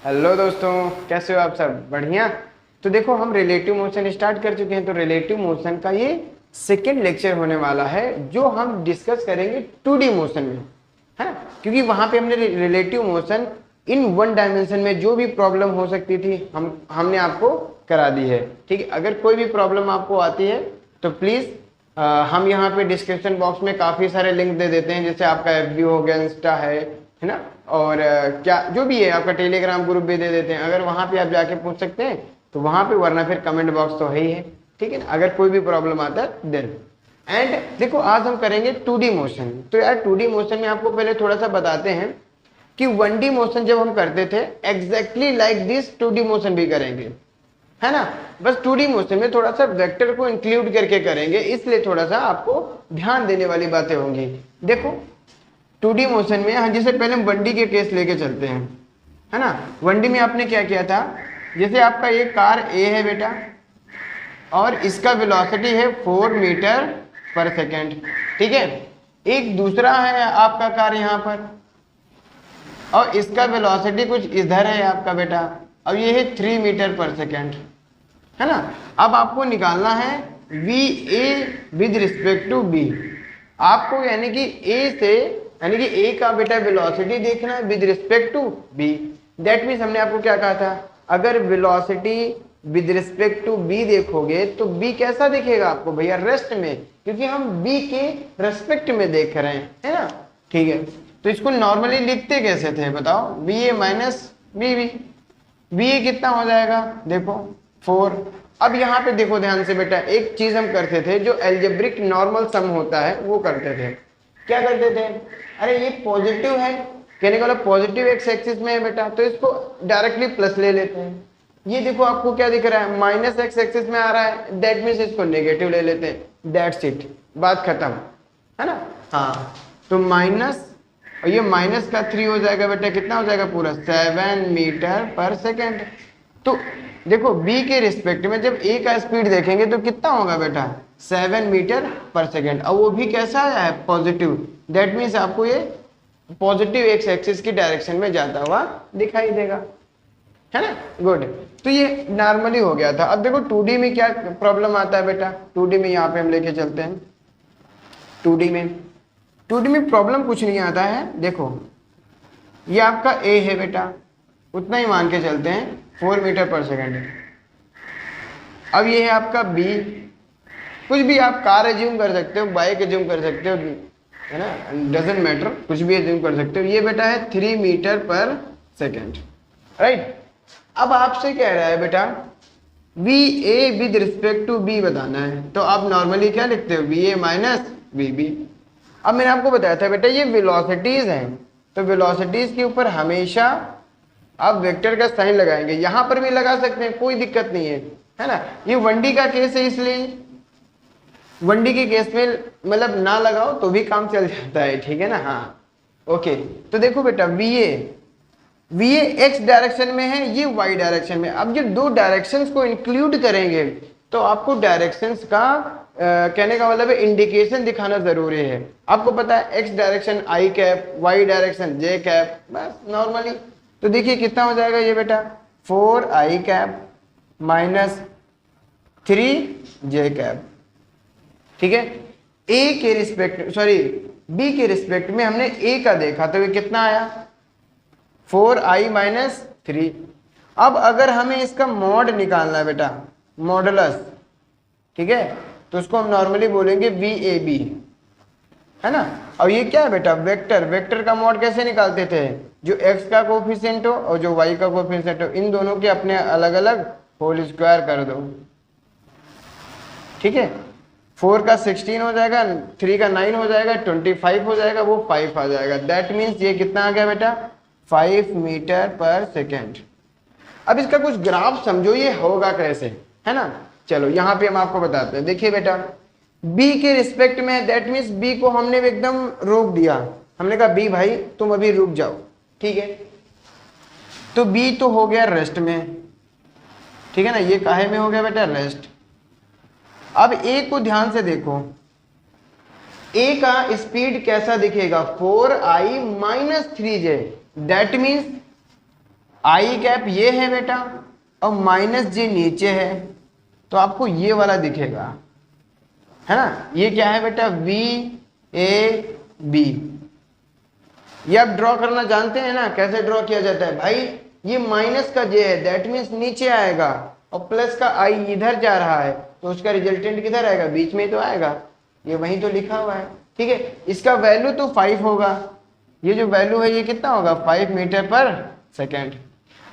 Hello दोस्तों, कैसे हो आप सब? बढ़िया। तो देखो, हम रिलेटिव मोशन स्टार्ट कर चुके हैं। तो रिलेटिव मोशन का ये सेकेंड लेक्चर होने वाला है, जो हम डिस्कस करेंगे 2D मोशन में, है ना। क्योंकि वहां पे हमने relative motion in one dimension में जो भी प्रॉब्लम हो सकती थी हमने आपको करा दी है। ठीक है, अगर कोई भी प्रॉब्लम आपको आती है तो प्लीज़ हम यहाँ पे डिस्क्रिप्शन बॉक्स में काफ़ी सारे लिंक दे देते हैं। जैसे आपका FB हो गया, इंस्टा है ना, और क्या जो भी है, आपका टेलीग्राम ग्रुप भी दे देते हैं। अगर वहाँ पे आप जाके पूछ सकते हैं तो वहाँ पे, वरना फिर कमेंट बॉक्स तो है ही है। ठीक है ना, अगर कोई भी प्रॉब्लम आता है देन। एंड देखो, आज हम करेंगे 2D मोशन। तो यार 2D मोशन में आपको पहले थोड़ा सा बताते हैं कि 1D मोशन जब हम करते थे exactly like this 2D motion भी करेंगे, है ना। बस 2D मोशन में थोड़ा सा वेक्टर को इंक्लूड करके करेंगे, इसलिए थोड़ा सा आपको ध्यान देने वाली बातें होंगी। देखो 2D मोशन में जैसे पहले हम 1D के केस लेके चलते हैं, है ना। 1D में आपने क्या किया था, जैसे आपका ये कार A है बेटा, और इसका वेलोसिटी है 4 मीटर पर सेकेंड। ठीक है, एक दूसरा है आपका कार यहाँ पर, और इसका वेलोसिटी कुछ इधर है आपका बेटा, अब ये है 3 मीटर पर सेकेंड, है ना। अब आपको निकालना है VA with respect to B। आपको यानी कि A से, यानी कि A का बेटा वेलोसिटी देखना है with respect to B। That means हमने आपको क्या कहा था, अगर velocity with respect to B देखोगे तो B कैसा दिखेगा आपको भैया, रेस्ट में, क्योंकि हम B के रेस्पेक्ट में देख रहे हैं, है ना। ठीक है, तो इसको नॉर्मली लिखते कैसे थे बताओ, VA माइनस BB। VA कितना हो जाएगा देखो 4। अब यहाँ पे देखो ध्यान से बेटा, एक चीज हम करते थे जो एल्जेब्रिक नॉर्मल सम होता है वो करते थे। क्या करते थे, अरे ये पॉजिटिव है, कहने का मतलब पॉजिटिव एक्स एक्सिस में है बेटा, तो इसको डायरेक्टली प्लस ले लेते हैं। ये देखो आपको क्या दिख रहा है, माइनस एक्स एक्सिस में आ रहा है, दैट मीन्स इसको नेगेटिव ले लेते हैं। दैट्स इट, बात खत्म, है ना। हाँ, तो माइनस, और ये माइनस का 3 हो जाएगा बेटा, कितना हो जाएगा पूरा 7 मीटर पर सेकेंड। तो देखो B के रिस्पेक्ट में जब A का स्पीड देखेंगे तो कितना होगा बेटा 7 मीटर पर सेकेंड, और वो भी कैसा है पॉजिटिव। दैट मीन्स आपको ये पॉजिटिव एक्स एक्सिस की डायरेक्शन में जाता हुआ दिखाई देगा, है ना। गुड, तो ये नॉर्मली हो गया था। अब देखो 2D में क्या प्रॉब्लम आता है बेटा, 2D में यहाँ पे हम लेके चलते हैं। 2D में प्रॉब्लम कुछ नहीं आता है। देखो ये आपका A है बेटा, उतना ही मान के चलते हैं 4 मीटर पर सेकेंड। अब ये है आपका B, कुछ भी आप कार एज्यूम कर सकते हो, बाइक एज्यूम कर सकते हो, है ना, डजेंट मैटर, कुछ भी एज्यूम कर सकते हो। ये बेटा है 3 मीटर पर सेकेंड, राइट। अब आपसे कह रहा है बेटा VA with respect to B बताना है, तो आप नॉर्मली क्या लिखते हो, VA माइनस VB। अब मैंने आपको बताया था बेटा ये वेलोसिटीज हैं, तो वेलोसिटीज के ऊपर हमेशा आप वेक्टर का साइन लगाएंगे। यहां पर भी लगा सकते हैं, कोई दिक्कत नहीं है ना। ये 1D का केस है, इसलिए 1D के केस में मतलब ना लगाओ तो भी काम चल जाता है, ठीक है ना। हाँ ओके, तो देखो बेटा VA एक्स डायरेक्शन में है, ये वाई डायरेक्शन में। अब जब दो डायरेक्शंस को इंक्लूड करेंगे तो आपको डायरेक्शंस का कहने का मतलब है इंडिकेशन दिखाना जरूरी है। आपको पता है x direction I cap, y direction J cap, बस नॉर्मली। तो देखिए कितना हो जाएगा ये बेटा 4I cap minus 3J cap. ठीक है, A के रिस्पेक्ट, सॉरी B के रिस्पेक्ट में हमने A का देखा तो ये कितना आया 4I माइनस 3। अब अगर हमें इसका मॉड निकालना है बेटा, मॉडुलस, ठीक है, तो उसको हम नॉर्मली बोलेंगे VAB, है ना। और ये क्या है बेटा वेक्टर, वेक्टर का मॉड कैसे निकालते थे, जो x का कोफिशिएंट हो और जो y का कोफिशिएंट हो, इन दोनों के अपने अलग अलग होल स्क्वायर कर दो। ठीक है, 4 का 16 हो जाएगा, 3 का 9 हो जाएगा, 25 हो जाएगा, वो 5 आ जाएगा। दैट मीन्स ये कितना आ गया बेटा 5 मीटर पर सेकेंड। अब इसका कुछ ग्राफ समझो, ये होगा कैसे, है ना। चलो यहाँ पे हम आपको बताते हैं। देखिए बेटा B के रिस्पेक्ट में, दैट मीन्स B को हमने एकदम रोक दिया, हमने कहा B भाई तुम अभी रुक जाओ, ठीक है। तो B तो हो गया रेस्ट में, ठीक है ना, ये काहे में हो गया बेटा रेस्ट। अब A को ध्यान से देखो, A का स्पीड कैसा दिखेगा 4I minus 3J। That means I cap ये है बेटा और माइनस जे नीचे है, तो आपको ये वाला दिखेगा, है ना। ये क्या है बेटा, वी ए बी। ये आप ड्रॉ करना जानते हैं ना, कैसे ड्रॉ किया जाता है भाई। ये माइनस का जे है, दैट मीन्स नीचे आएगा, और प्लस का आई इधर जा रहा है, तो उसका रिजल्टेंट किधर आएगा, बीच में तो आएगा। ये वहीं तो लिखा हुआ है, ठीक है। इसका वैल्यू तो 5 होगा, ये जो वैल्यू है ये कितना होगा, 5 मीटर पर सेकेंड।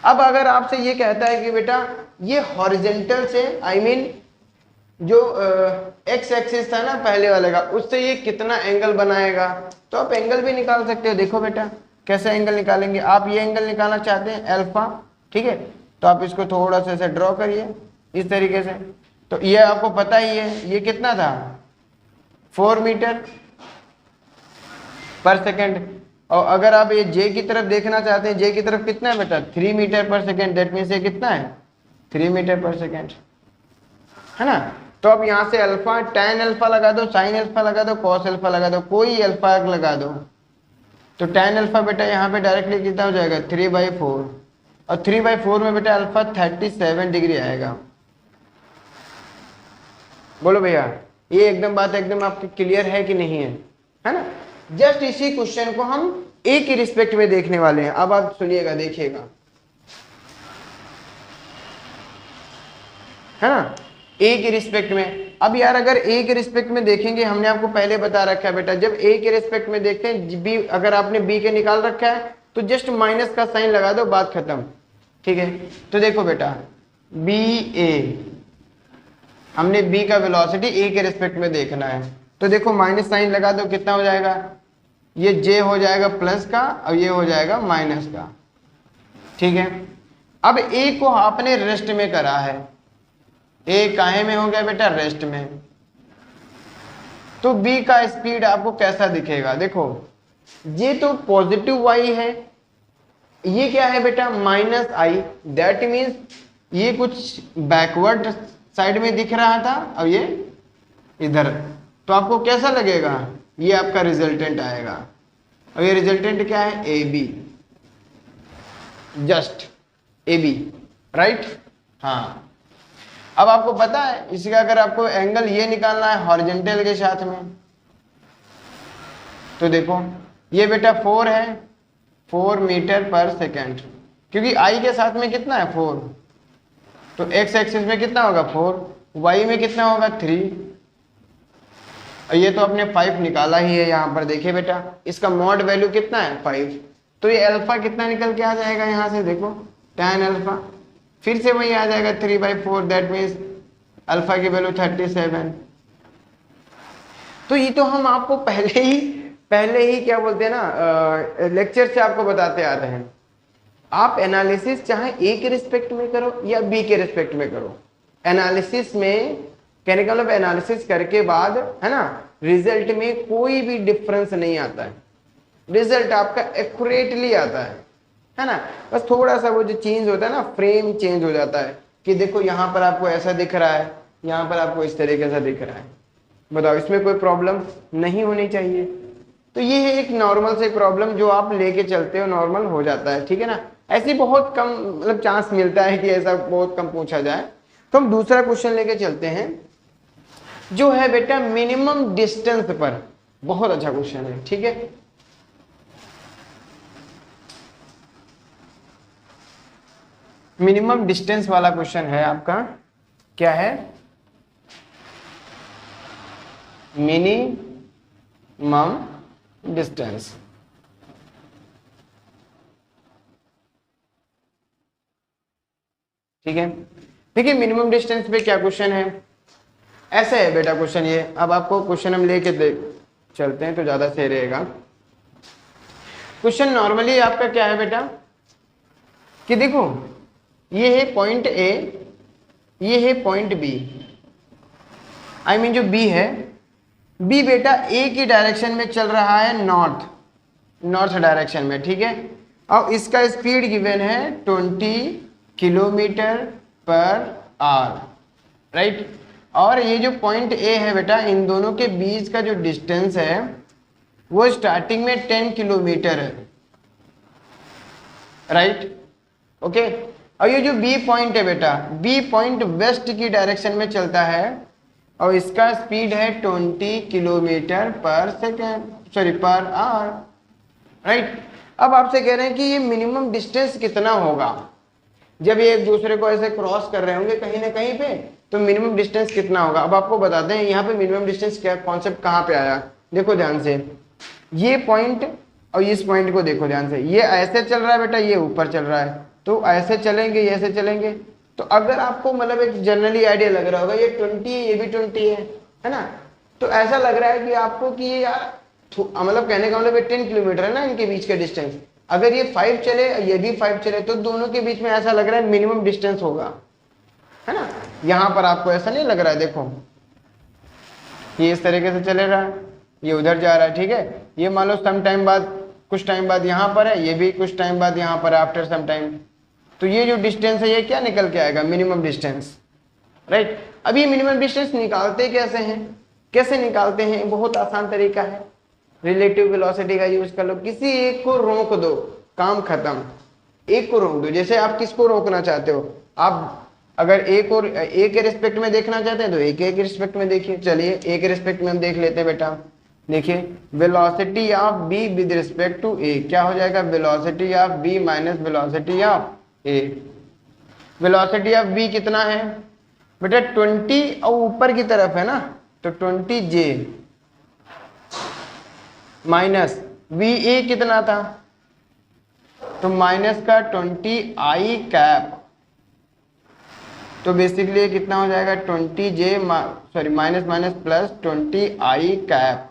अब अगर आपसे ये कहता है कि बेटा ये हॉरिजेंटल से आई मीन जो एक्स एक्सिस था ना पहले वाले का, उससे ये कितना एंगल बनाएगा, तो आप एंगल भी निकाल सकते हो। देखो बेटा कैसे एंगल निकालेंगे, आप ये एंगल निकालना चाहते हैं अल्फा, ठीक है, तो आप इसको थोड़ा सा ऐसे ड्रॉ करिए इस तरीके से। तो ये आपको पता ही है ये कितना था, 4 मीटर पर सेकेंड। और अगर आप ये जे की तरफ देखना चाहते हैं, जे की तरफ कितना है बेटा, 3 मीटर पर सेकेंड, दैट मीन्स ये कितना है, 3 मीटर पर सेकेंड, है ना। तो अब यहाँ से अल्फा, tan अल्फा लगा दो, sin अल्फा लगा दो, cos अल्फा लगा दो, कोई अल्फा लगा दो, तो tan अल्फा बेटा यहाँ पे डायरेक्टली कितना हो जाएगा, 3/4, और 3/4 में बेटा अल्फा 37 डिग्री आएगा। बोलो भैया ये एकदम बात एकदम आपकी क्लियर है कि नहीं है ना। जस्ट इसी क्वेश्चन को हम ए की रिस्पेक्ट में देखने वाले हैं। अब आप सुनिएगा, देखिएगा, है ना, ए के रिस्पेक्ट में। अब यार अगर ए के रिस्पेक्ट में देखेंगे, हमने आपको पहले बता रखा है बेटा, जब ए के रिस्पेक्ट में देखते हैं बी, अगर आपने बी के निकाल रखा है तो जस्ट माइनस का साइन लगा दो, बात खत्म, ठीक है। तो देखो बेटा बी ए, हमने बी का वेलोसिटी ए के रिस्पेक्ट में देखना है, तो देखो माइनस साइन लगा दो, कितना हो जाएगा, ये जे हो जाएगा प्लस का और ये हो जाएगा माइनस का, ठीक है। अब ए को आपने रेस्ट में करा है, ए काहे में हो गया बेटा, रेस्ट में, तो बी का स्पीड आपको कैसा दिखेगा, देखो ये तो पॉजिटिव वाई है, ये क्या है बेटा माइनस आई, दैट मीन्स ये कुछ बैकवर्ड साइड में दिख रहा था और ये इधर, तो आपको कैसा लगेगा, ये आपका रिजल्टेंट आएगा, और ये रिजल्टेंट क्या है, A B, just A B, right. हाँ अब आपको पता है इसका अगर आपको एंगल ये निकालना है हॉरिजॉन्टल के साथ में, तो देखो ये बेटा 4 है, 4 मीटर पर सेकेंड, क्योंकि आई के साथ में कितना है 4, तो एक्स एक्सिस में कितना होगा 4, वाई में कितना होगा 3, और ये तो अपने 5 निकाला ही है यहाँ पर। देखिए बेटा इसका मॉड वैल्यू कितना है 5, तो ये अल्फा कितना निकल के आ जाएगा यहाँ से, देखो tan अल्फा, फिर से वही आ जाएगा 3/4, दैट मीन्स अल्फा की वैल्यू 37। तो ये तो हम आपको पहले ही क्या बोलते हैं ना, लेक्चर से आपको बताते आ रहे हैं। आप एनालिसिस चाहे ए के रिस्पेक्ट में करो या बी के रिस्पेक्ट में करो, एनालिसिस में कहने का मतलब एनालिसिस करके बाद, है ना, रिजल्ट में कोई भी डिफरेंस नहीं आता है, रिजल्ट आपका एक्यूरेटली आता है ना। बस थोड़ा सा वो जो चेंज होता है ना, फ्रेम चेंज हो जाता है कि देखो यहाँ पर आपको ऐसा दिख रहा है, यहाँ पर आपको इस तरीके से दिख रहा है। बताओ इसमें कोई प्रॉब्लम नहीं होनी चाहिए। तो ये है एक नॉर्मल से प्रॉब्लम जो आप लेके चलते हो, नॉर्मल हो जाता है, ठीक है ना। ऐसी बहुत कम मतलब चांस मिलता है कि ऐसा बहुत कम पूछा जाए। तो हम दूसरा क्वेश्चन लेके चलते हैं जो है बेटा मिनिमम डिस्टेंस पर, बहुत अच्छा क्वेश्चन है, ठीक है। मिनिमम डिस्टेंस वाला क्वेश्चन है आपका, क्या है, मिनिमम डिस्टेंस। ठीक है, देखिए मिनिमम डिस्टेंस पे क्या क्वेश्चन है, ऐसे है बेटा क्वेश्चन ये। अब आपको क्वेश्चन हम लेके चलते हैं तो ज्यादा सही रहेगा। क्वेश्चन नॉर्मली आपका क्या है बेटा कि देखो ये है पॉइंट ए, ये है पॉइंट बी, आई मीन जो बी है, बी बेटा ए की डायरेक्शन में चल रहा है, नॉर्थ डायरेक्शन में, ठीक है। और इसका स्पीड गिवन है 20 किलोमीटर पर आवर, राइट। और ये जो पॉइंट ए है बेटा, इन दोनों के बीच का जो डिस्टेंस है वो स्टार्टिंग में 10 किलोमीटर है, राइट। ओके। और ये जो बी पॉइंट है बेटा, बी पॉइंट वेस्ट की डायरेक्शन में चलता है और इसका स्पीड है 20 किलोमीटर पर second, sorry per hour, right. अब आपसे कह रहे हैं कि ये मिनिमम डिस्टेंस कितना होगा जब ये एक दूसरे को ऐसे क्रॉस कर रहे होंगे कहीं ना कहीं पे, तो मिनिमम डिस्टेंस कितना होगा। अब आपको बताते हैं यहाँ पे मिनिमम डिस्टेंस क्या कॉन्सेप्ट कहाँ पे आया। देखो ध्यान से, ये पॉइंट और इस पॉइंट को देखो ध्यान से, ये ऐसे चल रहा है बेटा, ये ऊपर चल रहा है, तो ऐसे चलेंगे, ये ऐसे चलेंगे। तो अगर आपको मतलब एक जनरली आइडिया लग रहा होगा ये 20 है, ये भी 20 है ना, तो ऐसा लग रहा है कि आपको कि ये यार मतलब कहने का मतलब 10 किलोमीटर है ना इनके बीच का डिस्टेंस। अगर ये 5 चले ये भी 5 चले तो दोनों के बीच में ऐसा लग रहा है मिनिमम डिस्टेंस होगा, है ना। यहां पर आपको ऐसा नहीं लग रहा है, देखो ये इस तरीके से चले रहा है, ये उधर जा रहा है, ठीक है। ये मान लो सम टाइम बाद, कुछ टाइम बाद यहाँ पर है, ये भी कुछ टाइम बाद यहाँ पर आफ्टर सम टाइम, तो ये जो डिस्टेंस है ये क्या निकल के आएगा, मिनिमम डिस्टेंस, राइट। अब ये मिनिमम डिस्टेंस निकालते कैसे हैं, कैसे निकालते हैं, बहुत आसान तरीका है, रिलेटिव वेलोसिटी का यूज कर लो। किसी एक को रोक दो, काम खत्म, एक को रोक दो। जैसे आप किसको रोकना चाहते हो, आप अगर एक और ए के रिस्पेक्ट में देखना चाहते हैं तो ए के रिस्पेक्ट में देखिए। चलिए ए के रिस्पेक्ट में हम देख लेते हैं बेटा, देखिए velocity of B with respect to A क्या हो जाएगा, velocity of B minus velocity of A. Velocity of B कितना है बेटा 20 और ऊपर की तरफ है ना, तो 20 जे माइनस वी ए कितना था, तो माइनस का 20 आई कैप, तो बेसिकली कितना हो जाएगा 20 जे सॉरी माइनस माइनस प्लस 20 आई कैप।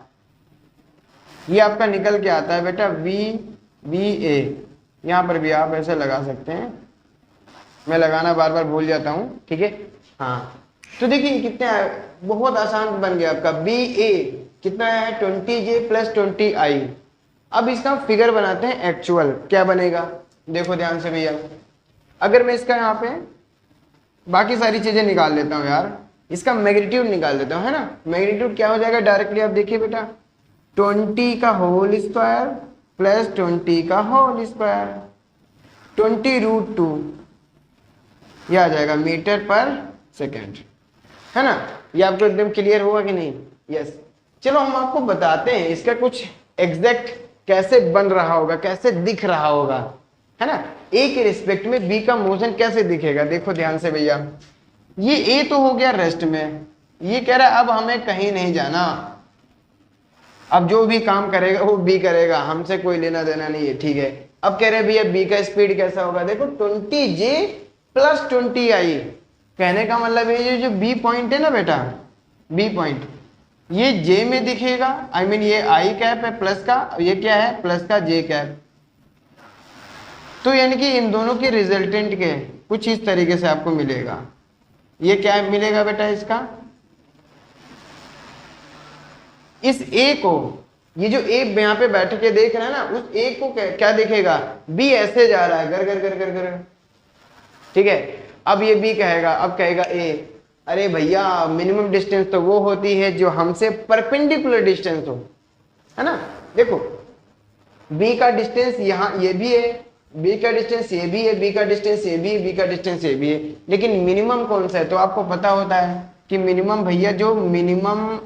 ये आपका निकल के आता है बेटा वी वी ए। यहाँ पर भी आप ऐसे लगा सकते हैं, मैं लगाना बार बार भूल जाता हूँ, ठीक है। हाँ तो देखिए कितने बहुत आसान बन गया आपका बी ए कितना है 20 जे प्लस 20 आई। अब इसका फिगर बनाते हैं एक्चुअल, क्या बनेगा देखो ध्यान से भैया। अगर मैं इसका यहाँ पे बाकी सारी चीजें निकाल लेता हूँ यार, इसका मैग्नीट्यूड निकाल लेता हूँ, है ना। मैग्नीट्यूड क्या हो जाएगा डायरेक्टली आप देखिए बेटा 20 का होल स्क्वायर प्लस 20 का होल स्क्वायर 20√2 ये आ जाएगा मीटर पर सेकेंड, है ना। ये आपको एकदम क्लियर हुआ कि नहीं, यस। चलो हम आपको बताते हैं इसका कुछ एग्जैक्ट कैसे बन रहा होगा, कैसे दिख रहा होगा, है ना। ए के रिस्पेक्ट में बी का मोशन कैसे दिखेगा, देखो ध्यान से भैया। ये ए तो हो गया रेस्ट में, ये कह रहा है अब हमें कहीं नहीं जाना, अब जो भी काम करेगा वो बी करेगा, हमसे कोई लेना देना नहीं है, ठीक है। अब कह रहे हैं भैया बी का स्पीड कैसा होगा, देखो 20 जे प्लस 20 आई। कहने का मतलब है ये जो बी पॉइंट है ना बेटा, बी पॉइंट ये जे में दिखेगा, आई मीन ये आई कैप है प्लस का, ये क्या है प्लस का जे कैप। तो यानी कि इन दोनों के रिजल्टेंट के कुछ इस तरीके से आपको मिलेगा। ये क्या मिलेगा बेटा इसका, इस ए को, ये जो ए यहाँ पे बैठ के देख रहा है ना, उस ए को क्या दिखेगा, बी ऐसे जा रहा है गर गर गर गर गर, ठीक है। अब ये बी कहेगा, अब कहेगा ए, अरे भैया मिनिमम डिस्टेंस तो वो होती है जो हमसे परपेंडिकुलर डिस्टेंस हो, है ना। देखो बी का डिस्टेंस यहाँ ये भी है, बी का डिस्टेंस ये भी है, बी का डिस्टेंस ये भी है, बी का डिस्टेंस ये भी है, लेकिन मिनिमम कौन सा है, तो आपको पता होता है कि मिनिमम भैया जो मिनिमम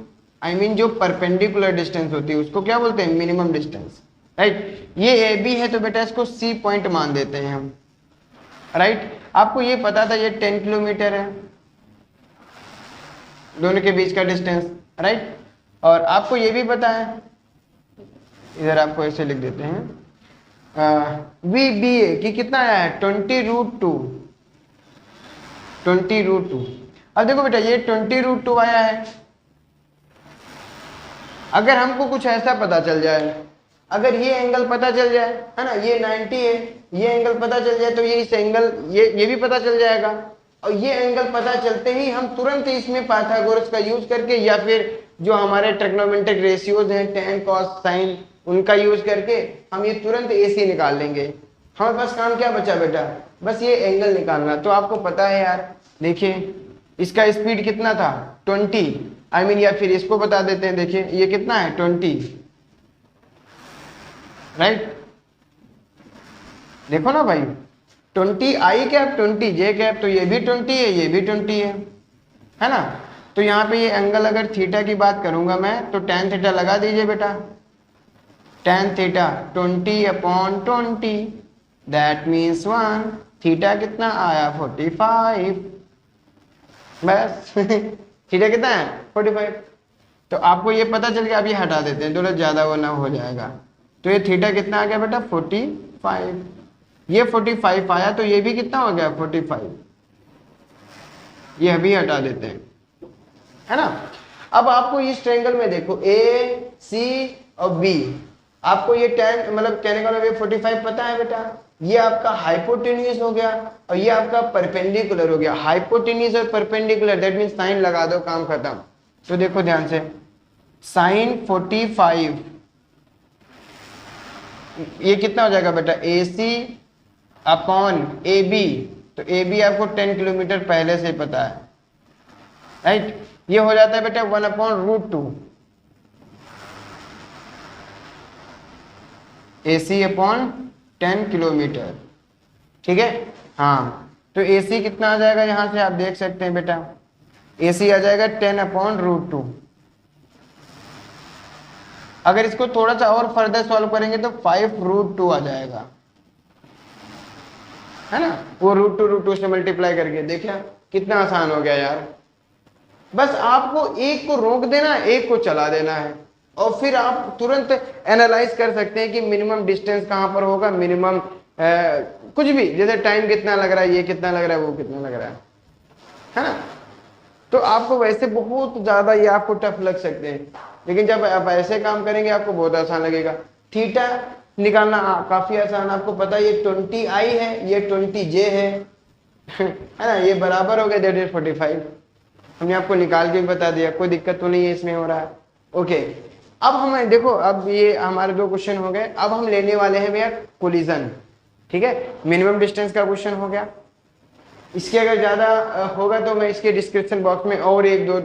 आई मीन जो परपेंडिकुलर डिस्टेंस होती है उसको क्या बोलते हैं, मिनिमम डिस्टेंस, राइट। ये ए बी है तो बेटा इसको सी पॉइंट मान देते हैं हम, राइट। आपको ये पता था ये 10 किलोमीटर है दोनों के बीच का डिस्टेंस, राइट। और आपको ये भी पता है, इधर आपको ऐसे लिख देते हैं वी बी ए की कितना आया है 20√2, 20√2। अब देखो बेटा ये 20√2 आया है, अगर हमको कुछ ऐसा पता चल जाए, अगर ये एंगल पता चल जाए, है ना, ये 90 है, ये एंगल पता चल जाए तो ये इस एंगल ये भी पता चल जाएगा, और ये एंगल पता चलते ही हम तुरंत इसमें पाइथागोरस का यूज करके या फिर जो हमारे ट्रिग्नोमेट्रिक रेशियोज हैं tan cos sin उनका यूज करके हम ये तुरंत AC निकाल लेंगे। हमारे पास काम क्या बचा बेटा, बस ये एंगल निकालना। तो आपको पता है यार, देखिए इसका स्पीड कितना था 20, आई मीन या फिर इसको बता देते हैं, देखिए ये कितना है 20, राइट। देखो ना भाई 20 आई कैप 20 जे कैप, तो ये भी 20 है, ये भी 20 है ना। तो यहाँ पे ये एंगल अगर थीटा की बात करूंगा मैं, तो tan थीटा लगा दीजिए बेटा, tan theta 20/20, that means 1, theta कितना आया 45, बस थीटा कितना है 45। तो आपको ये पता चल गया, अभी हटा देते हैं, थोड़ा ज्यादा वो ना हो जाएगा। तो ये थीटा कितना आ गया बेटा 45, ये 45 आया, तो ये भी कितना हो गया 45, ये अभी हटा देते हैं, है ना। अब आपको इस ट्रायंगल में देखो ए सी और बी, आपको ये tan मतलब कहने का मतलब 45 पता है बेटा, ये आपका हाइपोटेन्यूज हो गया और ये आपका परपेंडिकुलर हो गया। हाइपोटेन्यूज और परपेंडिकुलर दैट मीन साइन लगा दो, काम खत्म। तो देखो ध्यान से, साइन 45 ये कितना हो जाएगा बेटा AC अपॉन AB, तो AB आपको 10 किलोमीटर पहले से पता है, राइट। ये हो जाता है बेटा 1/√2 AC अपॉन 10 किलोमीटर, ठीक है। हाँ, तो AC कितना आ जाएगा, यहां से आप देख सकते हैं बेटा, AC आ जाएगा 10/√2। अगर इसको थोड़ा सा और फर्दर सॉल्व करेंगे तो 5√2 आ जाएगा, है ना। वो √2 से मल्टीप्लाई करके देखिए कितना आसान हो गया यार। बस आपको एक को रोक देना, एक को चला देना है, और फिर आप तुरंत एनालाइज कर सकते हैं कि मिनिमम डिस्टेंस कहां पर होगा, मिनिमम कुछ भी, जैसे टाइम कितना लग रहा है, ये कितना लग रहा है, वो कितना लग रहा है ना। तो आपको वैसे बहुत ज्यादा ये आपको टफ लग सकते हैं, लेकिन जब आप ऐसे काम करेंगे आपको बहुत आसान लगेगा। थीटा निकालना काफी आसान, आपको पता है ये 20i है, ये 20j है ना, ये बराबर हो गया दैट इज 45। हमने आपको निकाल के भी बता दिया, कोई दिक्कत तो नहीं है इसमें हो रहा है। ओके, अब हमें देखो, अब ये हमारे 2 क्वेश्चन हो गए, अब हम लेने वाले हैं भैया कोलिजन, ठीक है। मिनिमम डिस्टेंस का क्वेश्चन हो गया, इसके अगर ज्यादा होगा तो मैं इसके डिस्क्रिप्शन बॉक्स में और 1-2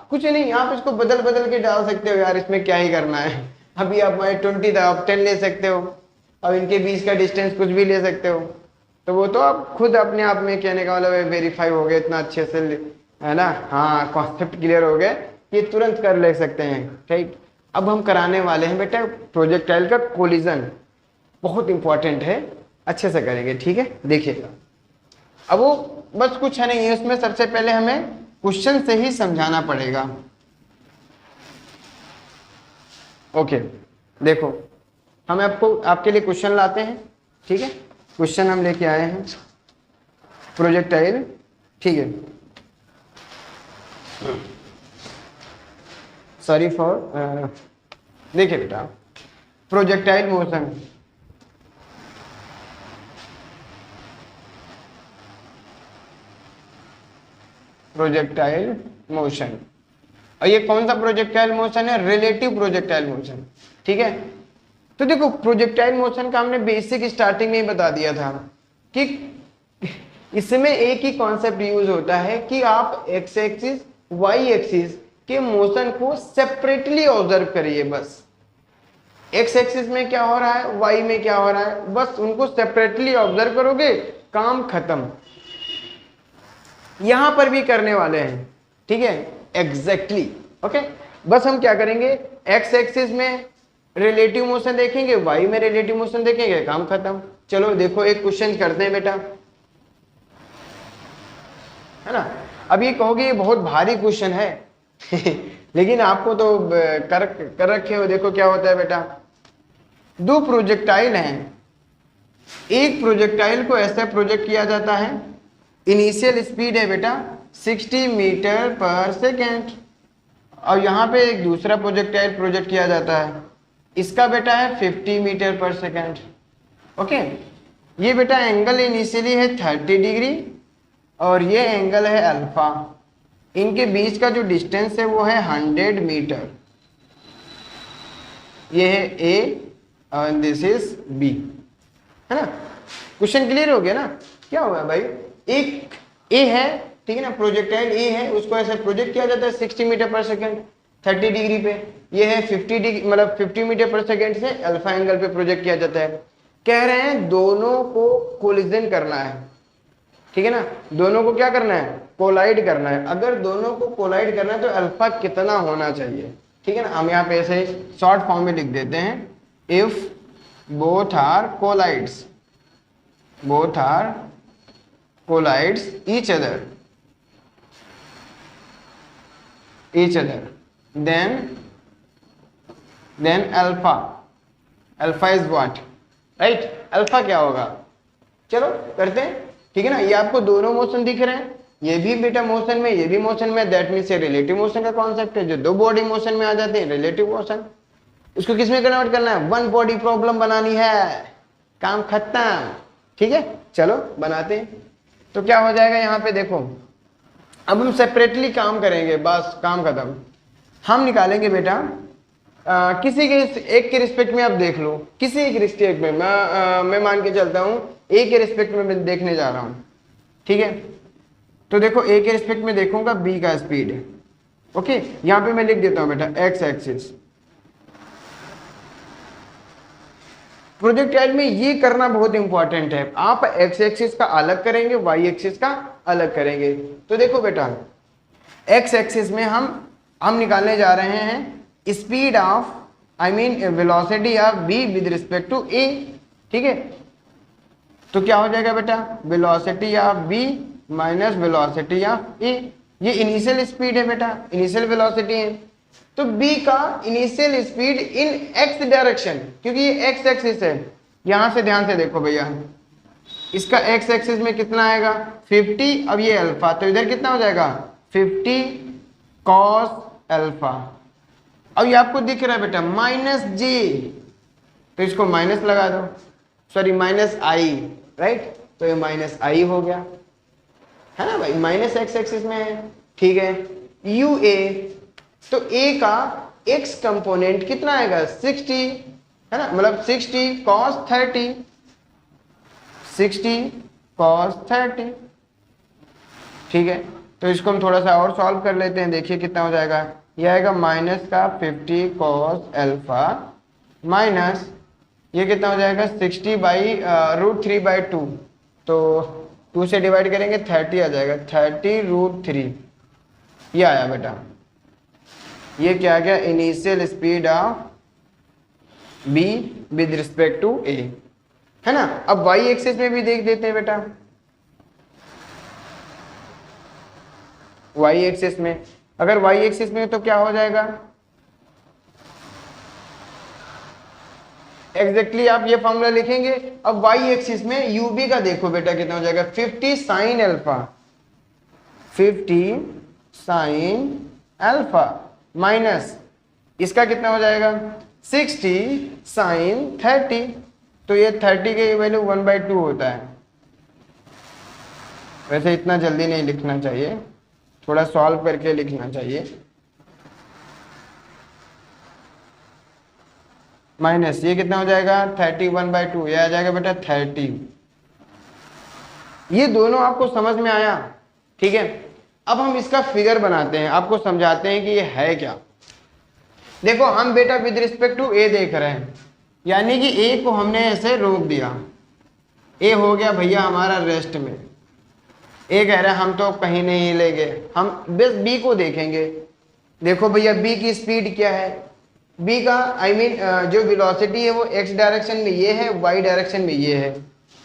कुछ नहीं, आप इसको बदल बदल के डाल सकते हो यार, इसमें क्या ही करना है। अभी आप 20 था, आप 10 ले सकते हो, अब इनके बीच का डिस्टेंस कुछ भी ले सकते हो, तो वो तो आप खुद अपने आप में कहने का मतलब वेरीफाई हो गया इतना अच्छे से, है ना। हाँ, कॉन्सेप्ट क्लियर हो गया, ये तुरंत कर ले सकते हैं, ठीक। अब हम कराने वाले हैं बेटा प्रोजेक्टाइल का कोलिजन, बहुत इंपॉर्टेंट है, अच्छे से करेंगे, ठीक है। देखिएगा, अब वो बस कुछ है नहीं है उसमें, सबसे पहले हमें क्वेश्चन से ही समझाना पड़ेगा। ओके, देखो हम आपके लिए क्वेश्चन लाते हैं, ठीक है। क्वेश्चन हम लेके आए हैं प्रोजेक्टाइल, ठीक है। सॉरी फॉर देखिए बेटा, प्रोजेक्टाइल मोशन, प्रोजेक्टाइल मोशन, और ये कौन सा प्रोजेक्टाइल मोशन है, रिलेटिव प्रोजेक्टाइल मोशन, ठीक है। तो देखो प्रोजेक्टाइल मोशन का हमने बेसिक स्टार्टिंग में ही बता दिया था कि इसमें एक ही कॉन्सेप्ट यूज होता है कि आप एक्स एक्सिस वाई एक्सिस के मोशन को सेपरेटली ऑब्जर्व करिए, बस एक्स एक्सिस में क्या हो रहा है, वाई में क्या हो रहा है, बस उनको सेपरेटली ऑब्जर्व करोगे, काम खत्म। यहां पर भी करने वाले हैं, ठीक है, एग्जैक्टली ओके। बस हम क्या करेंगे, एक्स एक्सिस में रिलेटिव मोशन देखेंगे, वाई में रिलेटिव मोशन देखेंगे, काम खत्म। चलो देखो एक क्वेश्चन करते हैं बेटा, है ना। अब ये कहोगे ये बहुत भारी क्वेश्चन है लेकिन आपको तो कर रखे हो। देखो क्या होता है बेटा, 2 प्रोजेक्टाइल हैं, एक प्रोजेक्टाइल को ऐसे प्रोजेक्ट किया जाता है, इनिशियल स्पीड है बेटा 60 मीटर पर सेकेंड, और यहाँ पे एक दूसरा प्रोजेक्टाइल प्रोजेक्ट किया जाता है, इसका बेटा है 50 मीटर पर सेकेंड। ओके, ये बेटा एंगल इनिशियली है 30 डिग्री और ये एंगल है अल्फा, इनके बीच का जो डिस्टेंस है वो है 100 मीटर। ये है ए और दिस इज बी, है ना। क्वेश्चन क्लियर हो गया ना, क्या हुआ भाई, एक ए है, ठीक है ना, प्रोजेक्टाइल ए है, उसको ऐसे प्रोजेक्ट किया जाता है 60 मीटर पर सेकेंड 30 डिग्री पे, ये है 50 डिग्री मतलब 50 मीटर पर सेकेंड से अल्फा एंगल पे प्रोजेक्ट किया जाता है। कह रहे हैं दोनों को कोलिजन करना है, ठीक है ना, दोनों को क्या करना है, कोलाइड करना है। अगर दोनों को कोलाइड करना है तो अल्फा कितना होना चाहिए, ठीक है ना। हम यहाँ पे ऐसे शॉर्ट फॉर्म में लिख देते हैं, if both are collides, both are collides each other then alpha is what, right, alpha क्या होगा। चलो करते हैं, ठीक है ना। ये आपको दोनों मोशन दिख रहे हैं, ये भी बेटा मोशन में, ये भी मोशन में, दैट मीन्स ये रिलेटिव मोशन का कॉन्सेप्ट है। जो दो बॉडी मोशन में आ जाते हैं रिलेटिव मोशन, इसको किस में कन्वर्ट करना है, वन बॉडी प्रॉब्लम बनानी है, काम खत्म, ठीक है। चलो बनाते हैं। तो क्या हो जाएगा यहाँ पे देखो, अब हम सेपरेटली काम करेंगे, बस काम खत्म। हम निकालेंगे बेटा किसी के एक के रिस्पेक्ट में, आप देख लो किसी एक रिस्पेक्ट में, मैं मान के चलता हूँ ए के रिस्पेक्ट में मैं देखने जा रहा हूँ, ठीक है। तो देखो ए के रिस्पेक्ट में देखूंगा बी का स्पीड, ओके। यहाँ पे मैं लिख देता हूँ बेटा एक्स एक्सिस। प्रोजेक्टाइल में ये करना बहुत इंपॉर्टेंट है, आप एक्स एक्सिस का अलग करेंगे, वाई एक्सिस का अलग करेंगे। तो देखो बेटा एक्स एक्सिस में हम निकालने जा रहे हैं speed of, I mean velocity of B with respect to A, ठीक है। तो क्या हो जाएगा बेटा, velocity of B minus velocity of A, ये इनिशियल स्पीड है बेटा, इनिशियल वेलोसिटी है। तो b का initial speed in x direction, क्योंकि ये x एक्सिस है, यहां से ध्यान से देखो भैया, इसका x एक्सिस में कितना आएगा 50, अब ये अल्फा, तो इधर कितना हो जाएगा 50 cos अल्फा। अब ये आपको दिख रहा है बेटा माइनस j, तो इसको माइनस लगा दो, सॉरी माइनस i, राइट, तो ये माइनस i हो गया, है ना भाई, माइनस x एक्सिस में है, ठीक है। ua, तो a का x कंपोनेंट कितना आएगा 60, है ना, मतलब 60 cos 30, 60 cos 30, ठीक है। तो इसको हम थोड़ा सा और सॉल्व कर लेते हैं, देखिए कितना हो जाएगा, ये आएगा माइनस का 50 cos अल्फा माइनस ये कितना हो जाएगा 60 बाई √3/2, तो 2 से डिवाइड करेंगे 30 आ जाएगा, 30 √3, ये आया बेटा। ये क्या आ गया, initial speed of B with respect to A, है ना। अब वाई एक्सिस में भी देख देते हैं बेटा, वाई एक्सिस में, अगर वाई एक्सिस में तो क्या हो जाएगा एग्जैक्टली आप ये फॉर्मूला लिखेंगे। अब वाई एक्सिस में यूबी का देखो बेटा कितना हो जाएगा 50 sine alpha, 50 sine alpha minus इसका कितना हो जाएगा 60 साइन 30, तो ये 30 की वैल्यू 1/2 होता है। वैसे इतना जल्दी नहीं लिखना चाहिए, थोड़ा सॉल्व करके लिखना चाहिए। माइनस ये कितना हो जाएगा 31/2, ये आ जाएगा बेटा 30। ये दोनों आपको समझ में आया, ठीक है। अब हम इसका फिगर बनाते हैं, आपको समझाते हैं कि ये है क्या। देखो हम बेटा विद रिस्पेक्ट टू ए देख रहे हैं, यानी कि ए को हमने ऐसे रोक दिया, ए हो गया भैया हमारा रेस्ट में, ए कह रहा है हम तो कहीं नहीं लेंगे, हम बस बी को देखेंगे। देखो भैया बी की स्पीड क्या है, बी का आई मीन जो वेलोसिटी है वो एक्स डायरेक्शन में ये है, वाई डायरेक्शन में ये है।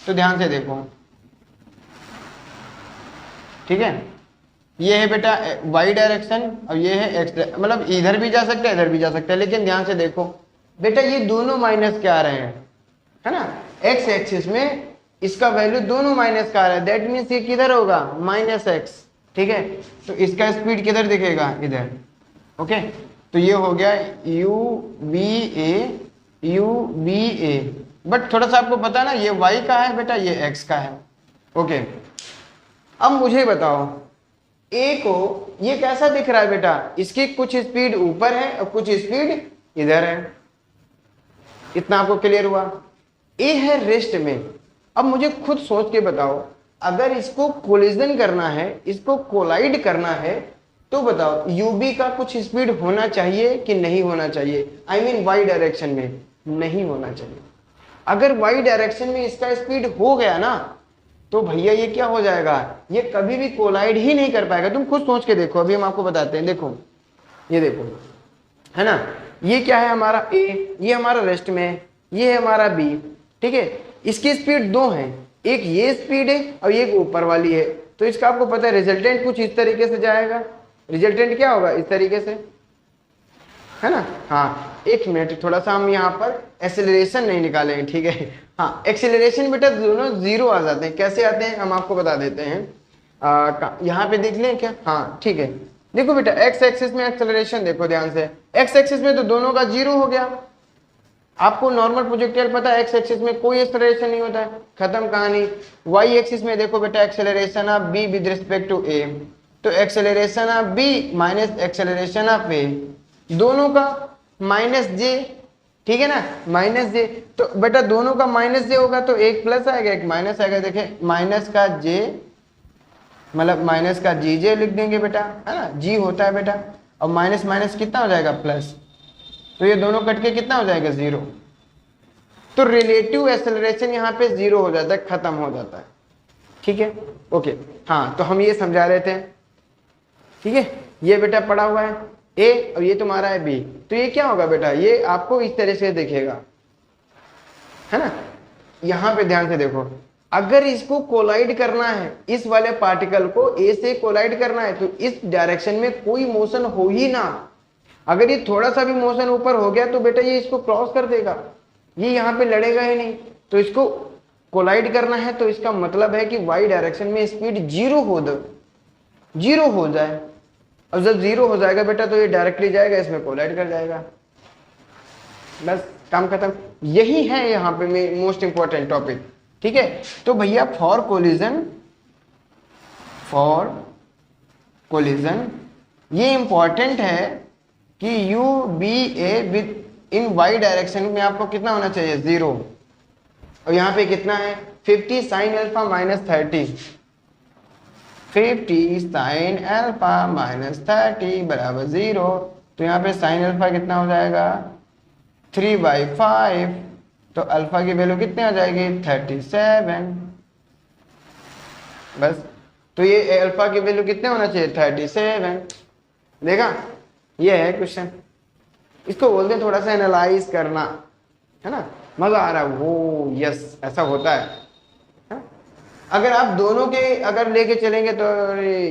तो ध्यान से देखो, ठीक है, ये है बेटा वाई डायरेक्शन और ये है एक्स, मतलब इधर भी जा सकता है इधर भी जा सकता है, लेकिन ध्यान से देखो बेटा ये दोनों माइनस के आ रहे हैं, है ना। एक्स एक्सिस में इसका वैल्यू दोनों माइनस का आ रहा है, दैट मीन्स ये किधर होगा -x, ठीक है। तो इसका स्पीड किधर दिखेगा इधर, ओके। तो ये हो गया UVA, बट थोड़ा सा आपको पता है ना ये y का है बेटा, ये x का है, ओके। अब मुझे बताओ a को ये कैसा दिख रहा है बेटा, इसकी कुछ स्पीड ऊपर है और कुछ स्पीड इधर है, इतना आपको क्लियर हुआ। a है रेस्ट में। अब मुझे खुद सोच के बताओ, अगर इसको कोलिजन करना है, इसको कोलाइड करना है, तो बताओ ub का कुछ स्पीड होना चाहिए कि नहीं होना चाहिए, आई मीन y डायरेक्शन में नहीं होना चाहिए, अगर वाई डायरेक्शन में इसका स्पीड हो गया ना तो भैया ये क्या हो जाएगा, ये कभी भी कोलाइड ही नहीं कर पाएगा। तुम खुद सोच के देखो, अभी हम आपको बताते हैं। देखो ये देखो, है ना, ये क्या है हमारा ए, ये हमारा रेस्ट में है, ये है हमारा बी, ठीक है। इसकी स्पीड दो है, एक ये स्पीड है और एक ऊपर वाली है। तो इसका आपको पता है रिजल्टेंट कुछ इस तरीके से जाएगा। रिजल्टेंट क्या होगा, इस तरीके से, है ना। हाँ एक मिनट, थोड़ा सा हम यहाँ पर एक्सेलरेशन नहीं निकालेंगे, ठीक है। हाँ एक्सेलरेशन बेटा दोनों जीरो आ जाते हैं। कैसे आते हैं हम आपको बता देते हैं। यहाँ पे देख लें क्या, हाँ ठीक है। देखो बेटा एक्स एक्सिस में एक्सेलरेशन देखो ध्यान से, एक्स एक्सिस में तो दोनों का जीरो हो गया। आपको नॉर्मल प्रोजेक्टाइल पता है एक्स एक्सिस में कोई एक्सेलरेशन नहीं होता है, खत्म कहानी। वाई एक्सिस में देखो बेटा acceleration of B with respect to A, तो acceleration of B minus acceleration of A, दोनों का माइनस जे, ठीक है ना, माइनस जे। तो बेटा दोनों का माइनस जे होगा तो एक प्लस आएगा एक माइनस आएगा। देखे माइनस का जे मतलब माइनस का जी जे लिख देंगे बेटा, है ना, जी होता है बेटा, और माइनस माइनस कितना हो जाएगा प्लस, तो ये दोनों कट के कितना हो जाएगा जीरो। तो रिलेटिव एक्सेलरेशन यहाँ पे जीरो हो जाता है, खत्म हो जाता है, ठीक है ओके। हाँ तो हम ये समझा रहे थे, ठीक है। ये बेटा पड़ा हुआ है ए और ये तुम्हारा है बी, तो ये क्या होगा बेटा, ये आपको इस तरह से दिखेगा, है ना। यहां पे ध्यान से देखो, अगर इसको कोलाइड करना है, इस वाले पार्टिकल को ए से कोलाइड करना है, तो इस डायरेक्शन में कोई मोशन हो ही ना। अगर ये थोड़ा सा भी मोशन ऊपर हो गया तो बेटा ये इसको क्रॉस कर देगा, ये यहाँ पे लड़ेगा ही नहीं। तो इसको कोलाइड करना है तो इसका मतलब है कि वाई डायरेक्शन में स्पीड जीरो हो जाए, और जब जीरो हो जाएगा बेटा तो ये डायरेक्टली जाएगा, इसमें कोलाइड कर जाएगा, बस काम खत्म। यही है यहाँ पे मोस्ट इंपॉर्टेंट टॉपिक, ठीक है। तो भैया फॉर कोलिजन ये इंपॉर्टेंट है कि u B A within y direction में आपको कितना होना चाहिए, जीरो, और यहाँ पे कितना है 50 sine alpha minus 30, 50 sine alpha minus 30 बराबर जीरो। तो यहाँ पे साइन अल्फा कितना हो जाएगा 3/5, तो अल्फा की वैल्यू कितनी आ जाएगी 37, बस। तो ये अल्फा की वैल्यू कितने होना चाहिए 37, देखा, ये है क्वेश्चन। इसको बोलते हैं थोड़ा सा एनालाइज करना, है ना, मजा आ रहा है वो, यस ऐसा होता है। अगर आप दोनों के अगर लेके चलेंगे तो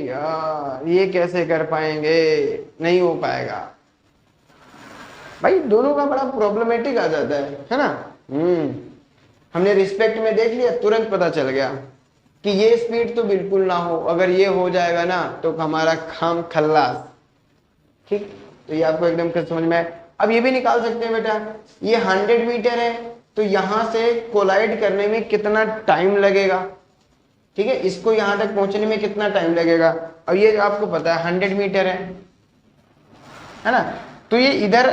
यार ये कैसे कर पाएंगे, नहीं हो पाएगा भाई, दोनों का बड़ा प्रॉब्लमेटिक आ जाता है ना। हमने रिस्पेक्ट में देख लिया, तुरंत पता चल गया कि ये स्पीड तो बिल्कुल ना हो, अगर ये हो जाएगा ना तो हमारा काम खल्लास, ठीक। तो ये आपको एकदम समझ में आए। अब ये भी निकाल सकते हैं बेटा, ये 100 मीटर है तो यहां से कोलाइड करने में कितना टाइम लगेगा, ठीक है, इसको यहां तक पहुंचने में कितना टाइम लगेगा। और ये आपको पता है 100 मीटर है ना। तो ये इधर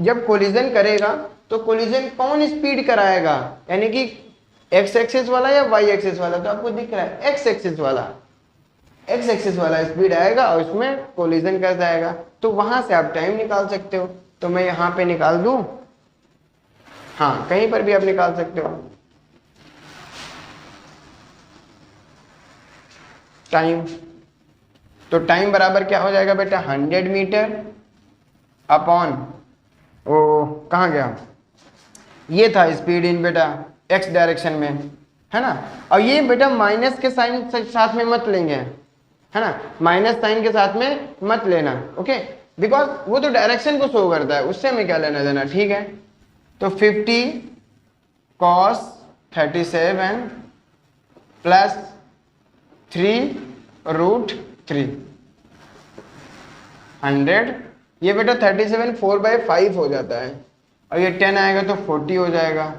जब कोलिजन करेगा तो कोलिजन कौन स्पीड कराएगा, यानी कि एक्स एक्सिस वाला या वाई एक्सिस वाला, तो आपको दिख रहा है एक्स एक्सिस वाला स्पीड आएगा और उसमें कोलिजन कर जाएगा। तो वहां से आप टाइम निकाल सकते हो। तो मैं यहां पे निकाल दूं, हाँ कहीं पर भी आप निकाल सकते हो टाइम। तो टाइम बराबर क्या हो जाएगा बेटा 100 मीटर अपॉन, ओ कहाँ गया, ये था स्पीड इन बेटा एक्स डायरेक्शन में, है ना। और ये बेटा माइनस के साइन साथ में मत लेंगे, है ना, माइनस साइन के साथ में मत लेना, ओके, बिकॉज वो तो डायरेक्शन को शो करता है, उससे हमें क्या लेना देना, ठीक है। तो 50 cos 37 प्लस 3√3 100, ये बेटा 37 4/5 हो जाता है, और ये 10 आएगा तो 40 हो जाएगा।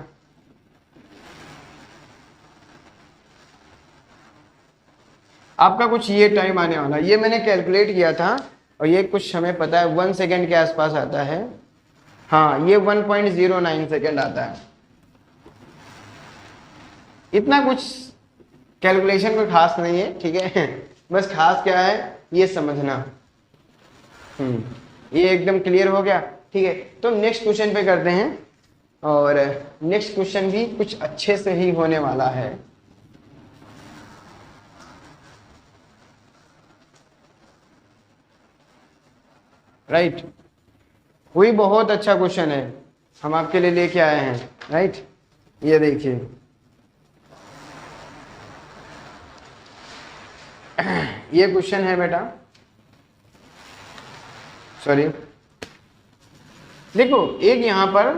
आपका कुछ ये टाइम आने वाला, ये मैंने कैलकुलेट किया था और ये कुछ हमें पता है 1 सेकेंड के आसपास आता है, हाँ ये 1.09 सेकेंड आता है। इतना कुछ कैलकुलेशन में खास नहीं है, ठीक है, बस खास क्या है ये समझना। ये एकदम क्लियर हो गया, ठीक है। तो नेक्स्ट क्वेश्चन पे करते हैं। और नेक्स्ट क्वेश्चन भी कुछ अच्छे से ही होने वाला है। राइट, वही बहुत अच्छा क्वेश्चन है, हम आपके लिए लेके आए हैं। राइट, ये देखिए, ये क्वेश्चन है बेटा, सॉरी, देखो एक यहां पर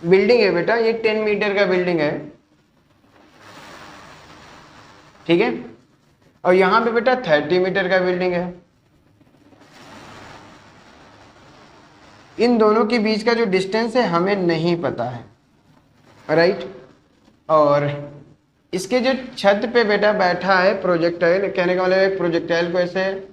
बिल्डिंग है बेटा, ये 10 मीटर का बिल्डिंग है, ठीक है, और यहां पे बेटा 30 मीटर का बिल्डिंग है। इन दोनों के बीच का जो डिस्टेंस है हमें नहीं पता है। राइट, और इसके जो छत पे बेटा बैठा है प्रोजेक्टाइल, कहने का मतलब एक प्रोजेक्टाइल को ऐसे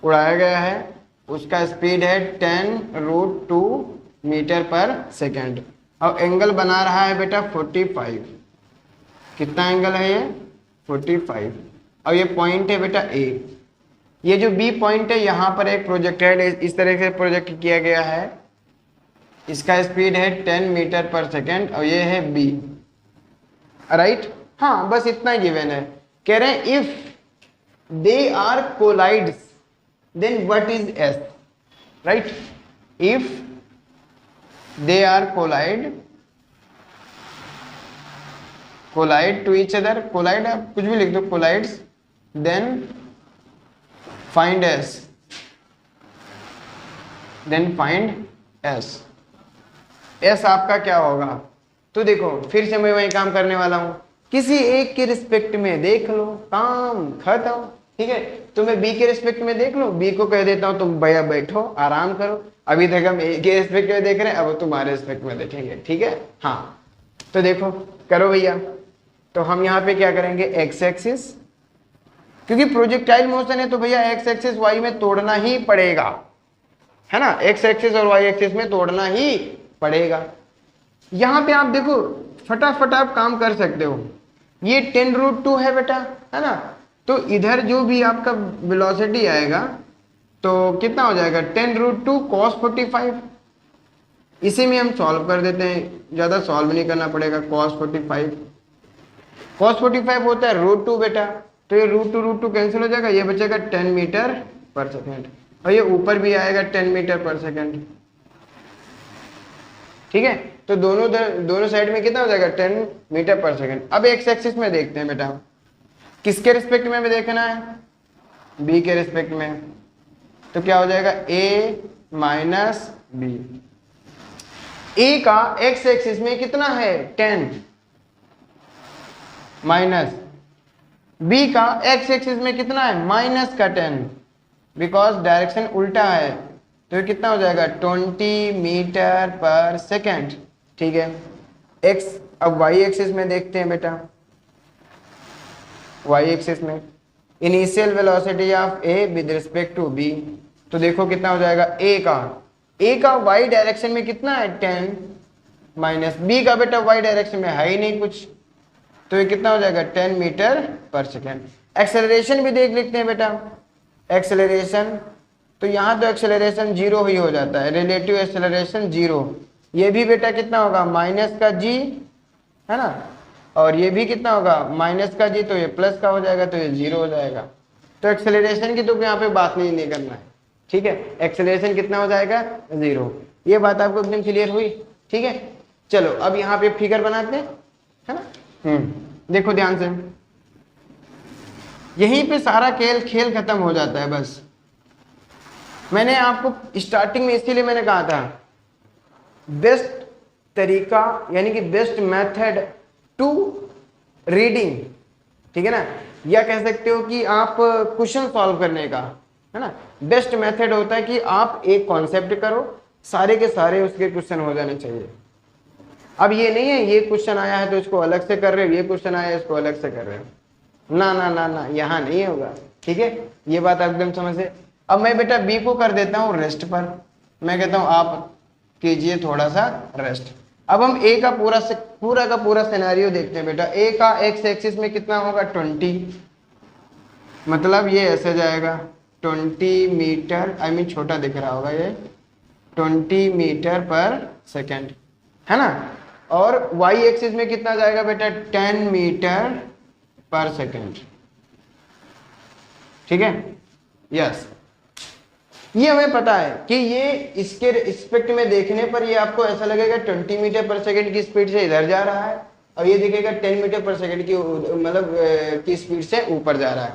उड़ाया गया है, उसका स्पीड है 10√2 मीटर पर सेकेंड, और एंगल बना रहा है बेटा 45। कितना एंगल है ये? 45। और ये पॉइंट है बेटा ए। ये जो बी पॉइंट है, यहाँ पर एक प्रोजेक्टाइल इस तरह से प्रोजेक्ट किया गया है, इसका स्पीड है 10 मीटर पर सेकेंड, और ये है बी। राइट, हाँ बस इतना ही गिवन है। कह रहे हैं if they are collides then what is S. Right, if they are collide to each other, collide आप कुछ भी लिख दो, collides, then find S, then find S. S आपका क्या होगा? तो देखो फिर से मैं वही काम करने वाला हूं, किसी एक के रिस्पेक्ट में देख लो, काम खत्म। ठीक है, तो मैं बी के रिस्पेक्ट में देख लो, बी को कह देता हूं तुम भैया बैठो आराम करो। अभी तक हम ए के रिस्पेक्ट में देख रहे हैं, अब तुम्हारे रिस्पेक्ट में देखेंगे। ठीक है, हाँ तो देखो करो भैया। तो हम यहाँ पे क्या करेंगे, एक्स एक्सिस, क्योंकि प्रोजेक्टाइल मोशन है तो भैया एक्स एक्सिस वाई में तोड़ना ही पड़ेगा, है ना, एक्स एक्सिस और वाई एक्सिस में तोड़ना ही पड़ेगा। यहाँ पे आप देखो फटाफट आप काम कर सकते हो, ये 10√2 है बेटा, है ना, तो इधर जो भी आपका वेलोसिटी आएगा तो कितना हो जाएगा 10√2 cos 45। इसी में हम सॉल्व कर देते हैं, ज़्यादा सॉल्व नहीं करना पड़ेगा। cos 45 होता है √2 बेटा, तो ये √2 कैंसिल हो जाएगा, ये बचेगा 10 मीटर पर सेकेंड, और ये ऊपर भी आएगा 10 मीटर पर सेकेंड। ठीक है, तो दोनों साइड में कितना हो जाएगा 10 मीटर पर सेकेंड। अब एक्स एक्सिस में देखते हैं बेटा, किसके रिस्पेक्ट में हमें देखना है, बी के रिस्पेक्ट में, तो क्या हो जाएगा a माइनस बी। ए का एक्स एक्सिस में कितना है 10, माइनस बी का एक्स एक्सिस में कितना है माइनस का 10, बिकॉज डायरेक्शन उल्टा है, तो ये कितना हो जाएगा 20 मीटर पर सेकेंड। ठीक है, एक्स, अब वाई एक्सिस में देखते हैं बेटा, वाई एक्सिस में initial velocity of A with respect to B, तो देखो कितना हो जाएगा ए का वाई डायरेक्शन में कितना है 10, माइनस बी का बेटा वाई डायरेक्शन में है ही नहीं कुछ, तो ये कितना हो जाएगा 10 मीटर पर सेकेंड। एक्सेलरेशन भी देख लेते हैं बेटा, एक्सेलरेशन, तो यहाँ तो एक्सेलरेशन 0 ही हो जाता है, रिलेटिव एक्सेलरेशन 0। ये भी बेटा कितना होगा माइनस का जी, है ना, और ये भी कितना होगा माइनस का जी, तो ये प्लस का हो जाएगा, तो ये 0 हो जाएगा। तो एक्सेलरेशन की तो यहाँ पे बात नहीं करना है। ठीक है, एक्सेलरेशन कितना हो जाएगा 0। ये बात आपको एकदम क्लियर हुई। ठीक है, चलो अब यहाँ पे फिगर बनाते हैं, है ना। देखो ध्यान से, यहीं पे सारा खेल खत्म हो जाता है। बस मैंने आपको स्टार्टिंग में इसीलिए मैंने कहा था बेस्ट तरीका यानी कि बेस्ट मेथड टू रीडिंग, ठीक है ना, या कह सकते हो कि आप क्वेश्चन सॉल्व करने का, है ना, बेस्ट मेथड होता है कि आप एक कॉन्सेप्ट करो, सारे के सारे उसके क्वेश्चन हो जाने चाहिए। अब ये नहीं है ये क्वेश्चन आया है तो इसको अलग से कर रहे हो, ये क्वेश्चन आया है इसको अलग से कर रहे हो, ना ना ना ना, यहाँ नहीं होगा। ठीक है, ये बात आप एकदम समझ से। अब मैं बेटा बी को कर देता हूँ रेस्ट पर, मैं कहता हूँ आप कीजिए थोड़ा सा रेस्ट। अब हम ए का पूरा सिनेरियो देखते हैं बेटा। ए का एक्स एक्सिस में कितना होगा 20, मतलब ये ऐसे जाएगा 20 मीटर, आई मीन छोटा दिख रहा होगा ये, 20 मीटर पर सेकेंड, है ना। और वाई एक्सिस में कितना जाएगा बेटा, 10 मीटर पर सेकेंड, ठीक है। यस, ये हमें पता है कि ये इसके रिस्पेक्ट में देखने पर ये आपको ऐसा लगेगा 20 मीटर पर सेकेंड की स्पीड से इधर जा रहा है, और ये दिखेगा 10 मीटर पर सेकेंड की मतलब की स्पीड से ऊपर जा रहा है,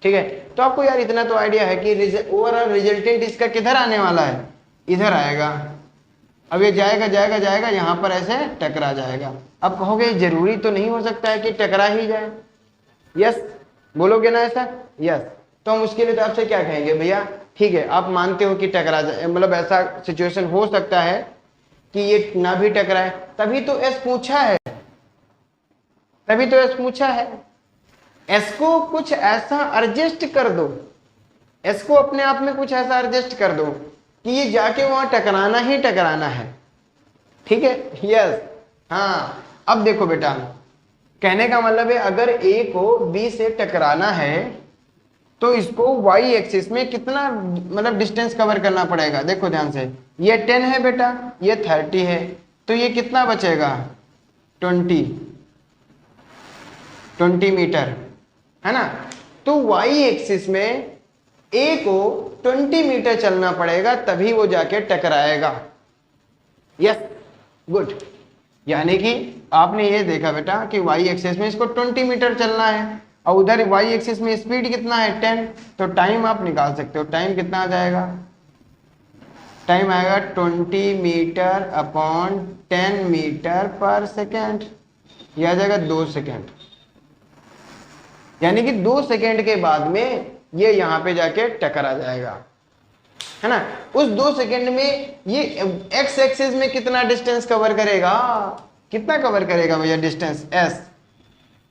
ठीक है। तो आपको यार इतना तो आइडिया है कि ओवरऑल रिजल्टेंट इसका किधर आने वाला है, इधर आएगा। अब ये जाएगा जाएगा जाएगा, यहाँ पर ऐसे टकरा जाएगा। अब कहोगे जरूरी तो नहीं हो सकता है कि टकरा ही जाए, यस बोलोगे ना ऐसा, यस। तो हम उसके लिए तो आपसे क्या कहेंगे, भैया ठीक है आप मानते हो कि टकरा जाए, मतलब ऐसा सिचुएशन हो सकता है कि ये ना भी टकराए, तभी तो एस पूछा है, तभी तो एस पूछा है। एस को कुछ ऐसा एडजस्ट कर दो, एस को अपने आप में कुछ ऐसा एडजस्ट कर दो कि ये जाके वहां टकराना ही टकराना है, ठीक है। यस, हाँ। अब देखो बेटा, कहने का मतलब है अगर ए को बी से टकराना है तो इसको वाई एक्सिस में कितना मतलब डिस्टेंस कवर करना पड़ेगा। देखो ध्यान से, ये 10 है बेटा, ये 30 है, तो ये कितना बचेगा, 20 मीटर, है ना। तो वाई एक्सिस में ए को 20 मीटर चलना पड़ेगा, तभी वो जाके टकराएगा। Yes, good. यानी कि आपने ये देखा बेटा कि वाई एक्सिस में इसको 20 मीटर चलना है, और उधर वाई एक्सिस में स्पीड कितना है, 10। तो टाइम आप निकाल सकते हो, टाइम कितना आ जाएगा, टाइम आएगा 20 मीटर अपॉन 10 मीटर पर सेकेंड, यह आ जाएगा 2 सेकेंड। यानी कि 2 सेकेंड के बाद में ये यहाँ पे जाके टकरा जाएगा, है ना। उस 2 सेकेंड में ये एक्स एक्सिस में कितना डिस्टेंस कवर करेगा, कितना कवर करेगा भैया डिस्टेंस, एस।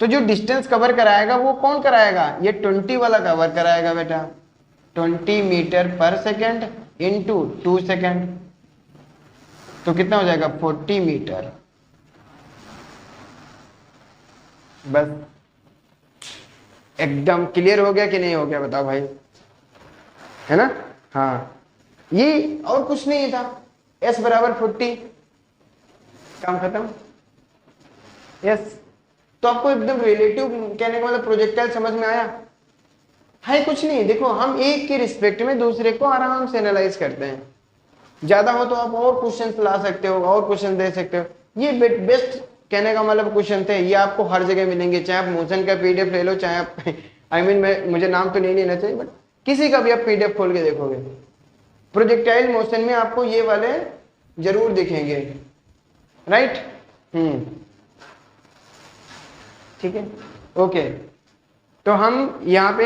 तो जो डिस्टेंस कवर कराएगा वो कौन कराएगा, ये 20 वाला कवर कराएगा बेटा, 20 मीटर पर सेकेंड इंटू 2 सेकेंड, तो कितना हो जाएगा 40 मीटर। बस एकदम क्लियर हो गया कि नहीं हो गया, बताओ भाई, है ना। हाँ, ये और कुछ नहीं था, s बराबर 40, काम खत्म। यस, तो आपको एकदम रिलेटिव कहने का मतलब प्रोजेक्टाइल समझ में आया है। कुछ नहीं, देखो हम एक के रिस्पेक्ट में दूसरे को आराम से एनालाइज करते हैं, ज्यादा हो तो आप और क्वेश्चंस ला सकते हो, और क्वेश्चन दे सकते हो। ये बेस्ट कहने का मतलब क्वेश्चन थे, ये आपको हर जगह मिलेंगे, चाहे आप मोशन का पीडीएफ ले लो, चाहे आप मुझे नाम तो नहीं लेना चाहिए, बट किसी का भी आप पीडीएफ खोल के देखोगे, प्रोजेक्टाइल मोशन में आपको ये वाले जरूर दिखेंगे, राइट। ठीक है, ओके। तो हम यहाँ पे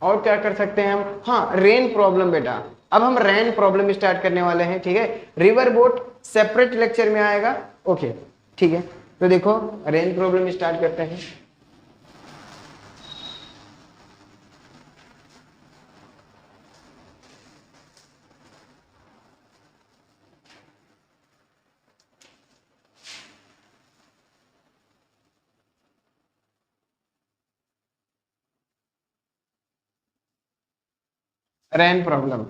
और क्या कर सकते हैं हम, हाँ रेन प्रॉब्लम बेटा। अब हम रेन प्रॉब्लम स्टार्ट करने वाले हैं, ठीक है। रिवर बोट सेपरेट लेक्चर में आएगा, ओके ठीक है। तो देखो रेन प्रॉब्लम स्टार्ट करते हैं। रेन प्रॉब्लम,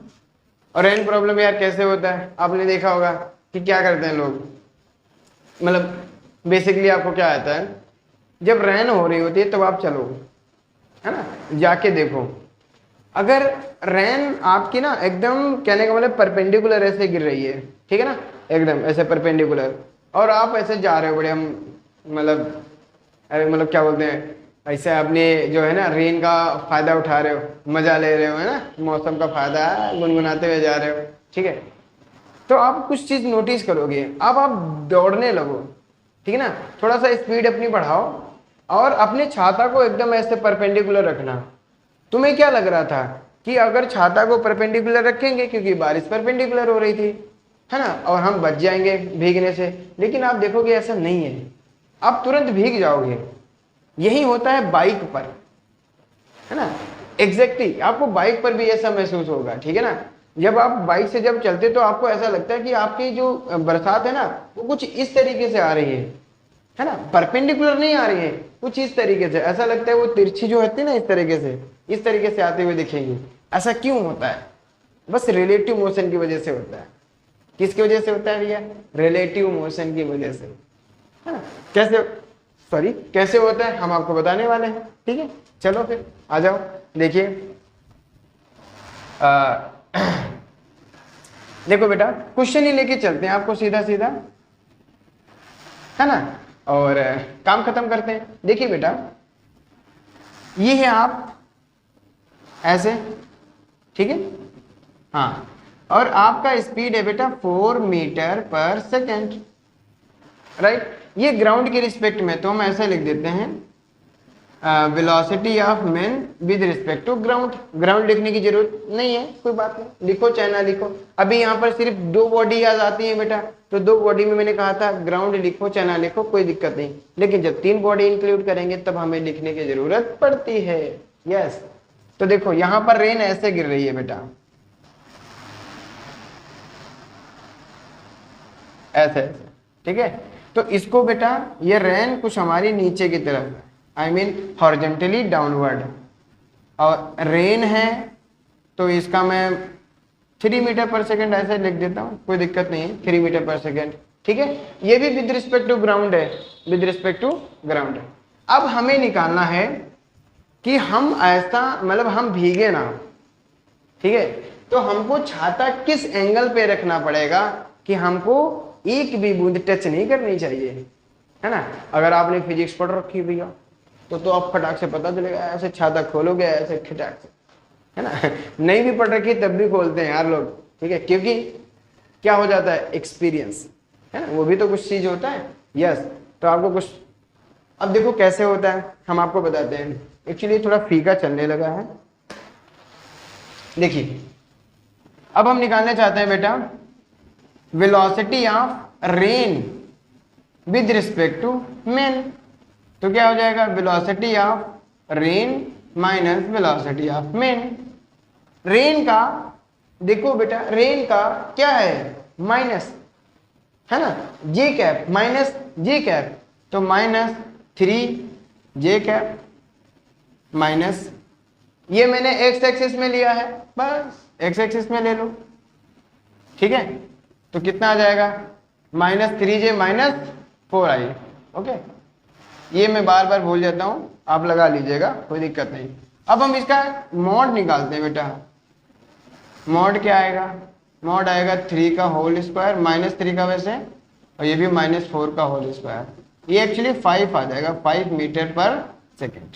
और रेन प्रॉब्लम यार कैसे होता है, आपने देखा होगा कि क्या करते हैं लोग, मतलब बेसिकली आपको क्या आता है, जब रेन हो रही होती है तब आप चलो, है ना, जाके देखो, अगर रेन आपकी ना एकदम कहने का मतलब परपेंडिकुलर ऐसे गिर रही है, ठीक है ना, एकदम ऐसे परपेंडिकुलर, और आप ऐसे जा रहे हो बड़े हम मतलब क्या बोलते हैं, ऐसे अपने जो है ना रेन का फायदा उठा रहे हो, मजा ले रहे हो, है ना, मौसम का फायदा गुनगुनाते हुए जा रहे हो, ठीक है। तो आप कुछ चीज नोटिस करोगे, अब आप दौड़ने लगो, ठीक है ना, थोड़ा सा स्पीड अपनी बढ़ाओ और अपने छाता को एकदम ऐसे परपेंडिकुलर रखना। तुम्हें क्या लग रहा था कि अगर छाता को परपेंडिकुलर रखेंगे, क्योंकि बारिश परपेंडिकुलर हो रही थी, है ना, और हम बच जाएंगे भीगने से, लेकिन आप देखोगे ऐसा नहीं है, आप तुरंत भीग जाओगे। यही होता है बाइक पर, है ना, एग्जैक्टली आपको बाइक पर भी ऐसा महसूस होगा, ठीक है ना। जब आप बाइक से जब चलते तो आपको ऐसा लगता है कि आपकी जो बरसात है ना वो कुछ इस तरीके से आ रही है ना, परपेंडिकुलर नहीं आ रही है, कुछ इस तरीके से, ऐसा लगता है वो तिरछी जो होती है ना, इस तरीके से आते हुए दिखेंगी। ऐसा क्यों होता है, बस रिलेटिव मोशन की वजह से होता है, किसकी वजह से होता है भैया? रिलेटिव मोशन की वजह से, है ना। कैसे होता है हम आपको बताने वाले हैं, ठीक है। चलो फिर आ जाओ, देखिए देखो बेटा क्वेश्चन ही लेके चलते हैं आपको सीधा सीधा, है ना, और काम खत्म करते हैं। देखिए बेटा ये है आप ऐसे, ठीक है, हाँ, और आपका स्पीड है बेटा 4 मीटर पर सेकेंड, राइट। ये ग्राउंड के रिस्पेक्ट में, तो हम ऐसे लिख देते हैं velocity of man with respect to ground. Ground लिखने की जरूरत नहीं है, कोई बात नहीं, लिखो चाहे ना लिखो। अभी यहाँ पर सिर्फ 2 बॉडी याद आती है बेटा, तो 2 बॉडी में मैंने कहा था ग्राउंड लिखो चाहे ना लिखो कोई दिक्कत नहीं, लेकिन जब 3 बॉडी इंक्लूड करेंगे तब हमें लिखने की जरूरत पड़ती है। यस, तो देखो यहाँ पर रेन ऐसे गिर रही है बेटा, ऐसे ऐसे, ठीक है। तो इसको बेटा ये रेन कुछ हमारी नीचे की तरफ, आई मीन हॉरिजॉन्टली डाउनवर्ड, और रेन है तो इसका मैं 3 मीटर पर सेकेंड ऐसे लिख देता हूँ, कोई दिक्कत नहीं है, 3 मीटर पर सेकेंड, ठीक है। ये भी विद रिस्पेक्ट टू ग्राउंड है, विद रिस्पेक्ट टू ग्राउंड है। अब हमें निकालना है कि हम ऐसा मतलब हम भीगे ना, ठीक है, तो हमको छाता किस एंगल पे रखना पड़ेगा कि हमको एक भी बूंद टच नहीं करनी चाहिए, है ना। अगर आपने फिजिक्स पढ़ रखी भैया तो आप फटाक से पता चलेगा, ऐसे छाता खोलोगे ऐसे खिटाक से, है ना। नहीं भी पढ़ रखी तब भी खोलते हैं यार लोग, ठीक है, क्योंकि क्या हो जाता है, एक्सपीरियंस, है ना, वो भी तो कुछ चीज होता है। यस, तो आपको कुछ, अब देखो कैसे होता है हम आपको बताते हैं। एक्चुअली थोड़ा फीका चलने लगा है, देखिए अब हम निकालने चाहते हैं बेटा velocity of rain with respect to man. तो क्या हो जाएगा, velocity of rain minus velocity of man. Rain का देखो बेटा, रेन का क्या है, माइनस, है ना, जे कैप माइनस जे कैप, तो माइनस 3 जे कैप माइनस, ये मैंने एक्स एक्सिस में लिया है, बस एक्स एक्सिस में ले लो, ठीक है। तो कितना आ जाएगा, -3j -4i, ओके। ये मैं बार बार भूल जाता हूं, आप लगा लीजिएगा, कोई दिक्कत नहीं। अब हम इसका मॉड निकालते हैं बेटा। मॉड क्या आएगा, मॉड आएगा 3 का होल स्क्वायर -3 का वैसे, और ये भी -4 का होल स्क्वायर, ये एक्चुअली 5 आ जाएगा, 5 मीटर पर सेकेंड,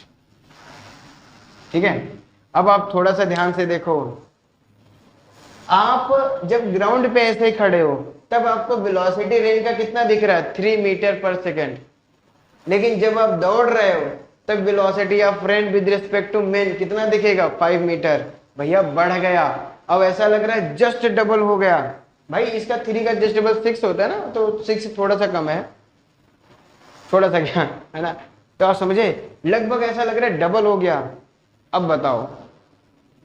ठीक है। अब आप थोड़ा सा ध्यान से देखो, आप जब ग्राउंड पे ऐसे ही खड़े हो तब आपको वेलोसिटी रेंज का कितना दिख रहा है, 3 मीटर पर सेकेंड, लेकिन जब आप दौड़ रहे हो तब velocity of rain with respect to man कितना दिखेगा, 5 मीटर। भैया बढ़ गया, अब ऐसा लग रहा है जस्ट डबल हो गया। भाई इसका 3 का जस्ट डबल 6 होता है ना, तो 6 थोड़ा सा कम है, थोड़ा सा क्या है ना, तो आप समझे, लगभग ऐसा लग रहा है डबल हो गया। अब बताओ,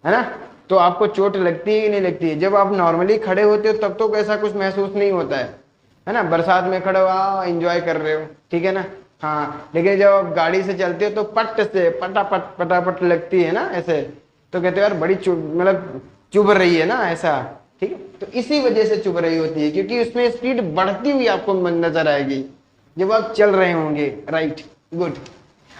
है ना, तो आपको चोट लगती है कि नहीं लगती है? जब आप नॉर्मली खड़े होते हो तब तो ऐसा कुछ महसूस नहीं होता है ना, बरसात में खड़े हो एंजॉय कर रहे हो, ठीक है ना, हाँ। लेकिन जब आप गाड़ी से चलते हो तो पट से पटापट पटापट लगती है ना ऐसे, तो कहते हो यार बड़ी मतलब चुभ रही है ना ऐसा, ठीक है। तो इसी वजह से चुभ रही होती है, क्योंकि उसमें स्पीड बढ़ती हुई आपको नजर आएगी जब आप चल रहे होंगे, राइट, गुड।